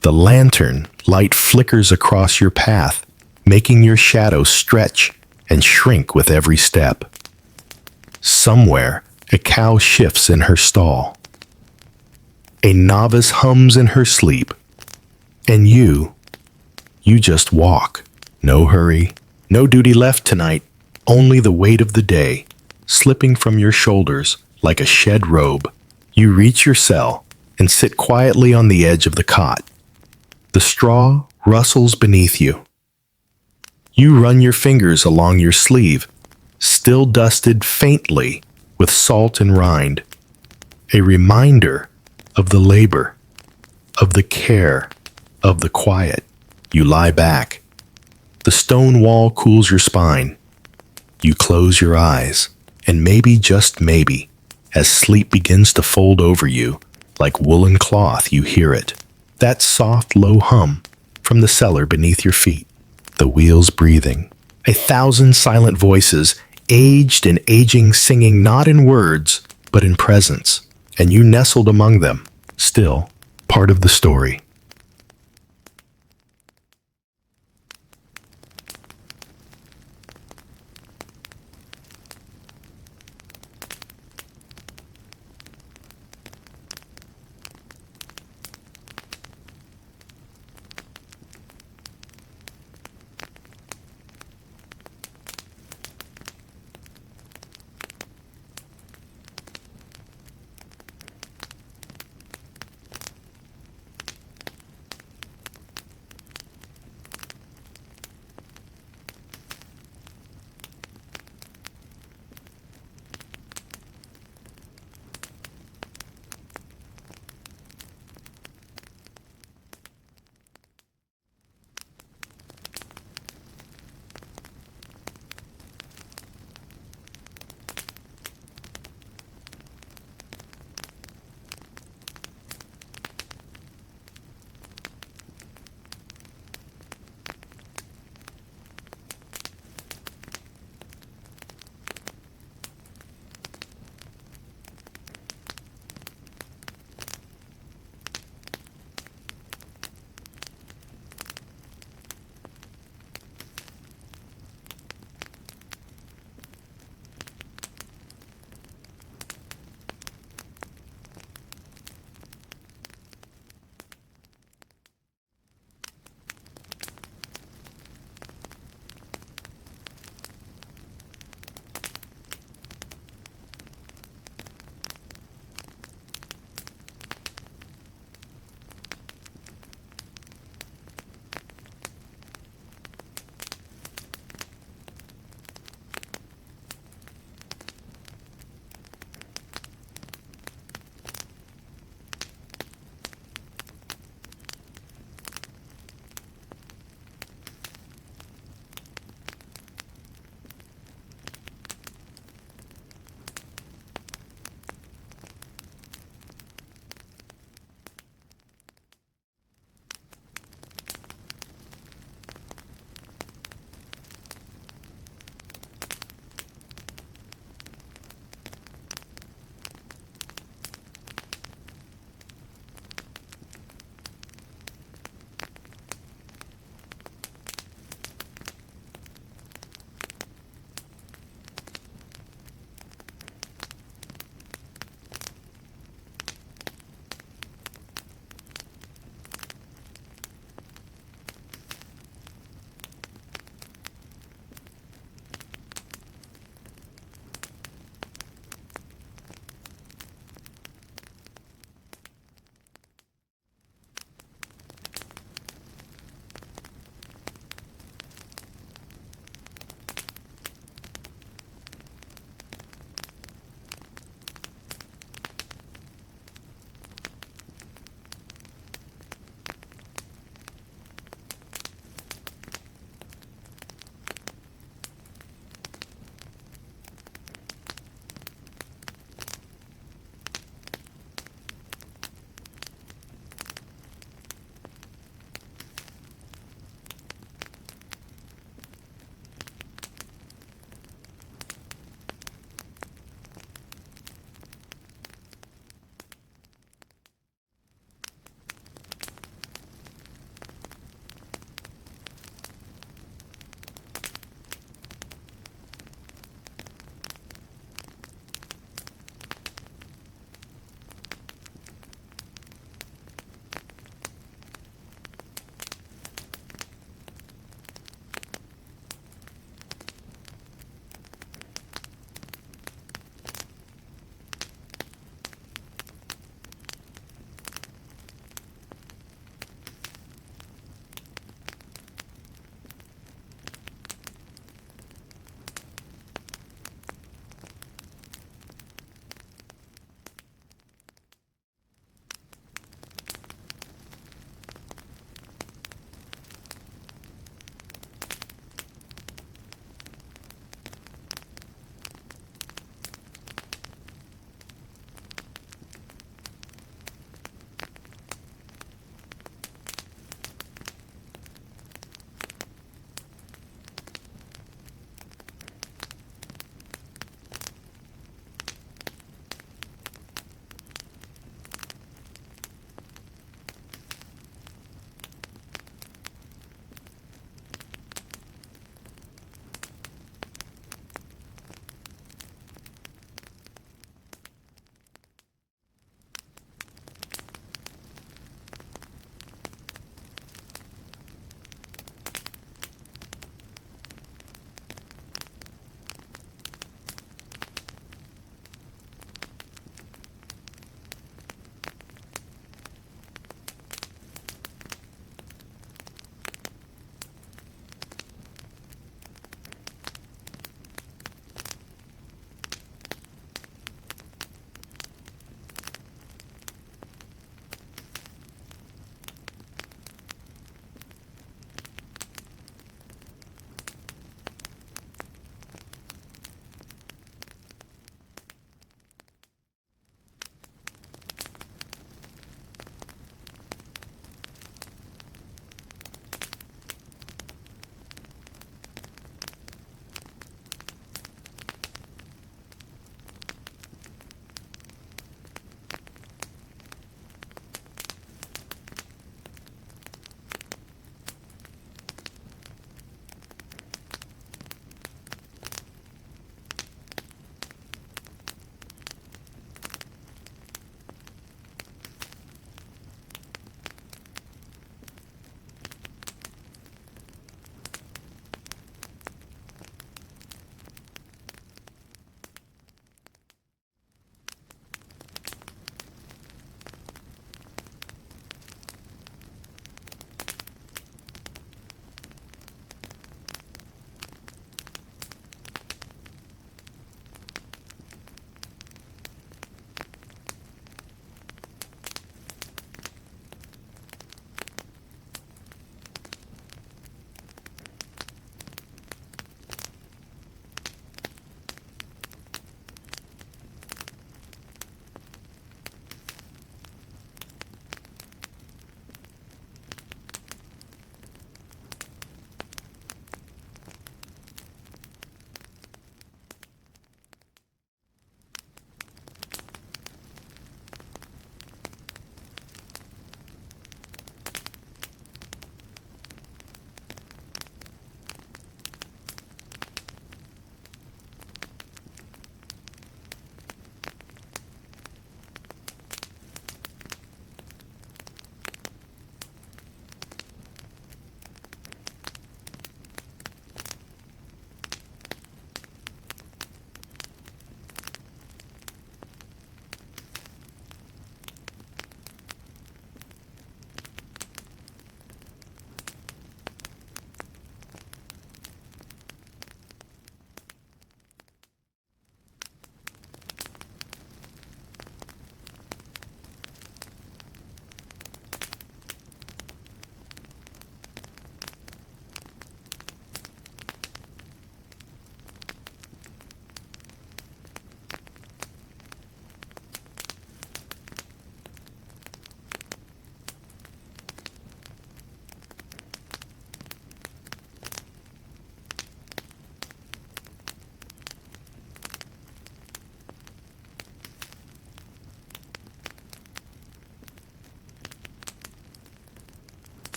The lantern light flickers across your path, making your shadow stretch and shrink with every step. Somewhere, a cow shifts in her stall. A novice hums in her sleep, and you, You just walk. No hurry. No duty left tonight. Only the weight of the day, slipping from your shoulders like a shed robe. You reach your cell and sit quietly on the edge of the cot. The straw rustles beneath you. You run your fingers along your sleeve, still dusted faintly with salt and rind. A reminder of the labor, of the care, of the quiet. You lie back. The stone wall cools your spine. You close your eyes, and maybe, just maybe, as sleep begins to fold over you, like woolen cloth, you hear it. That soft, low hum from the cellar beneath your feet. The wheels breathing. 1,000 silent voices, aged and aging, singing not in words, but in presence. And you nestled among them, still part of the story.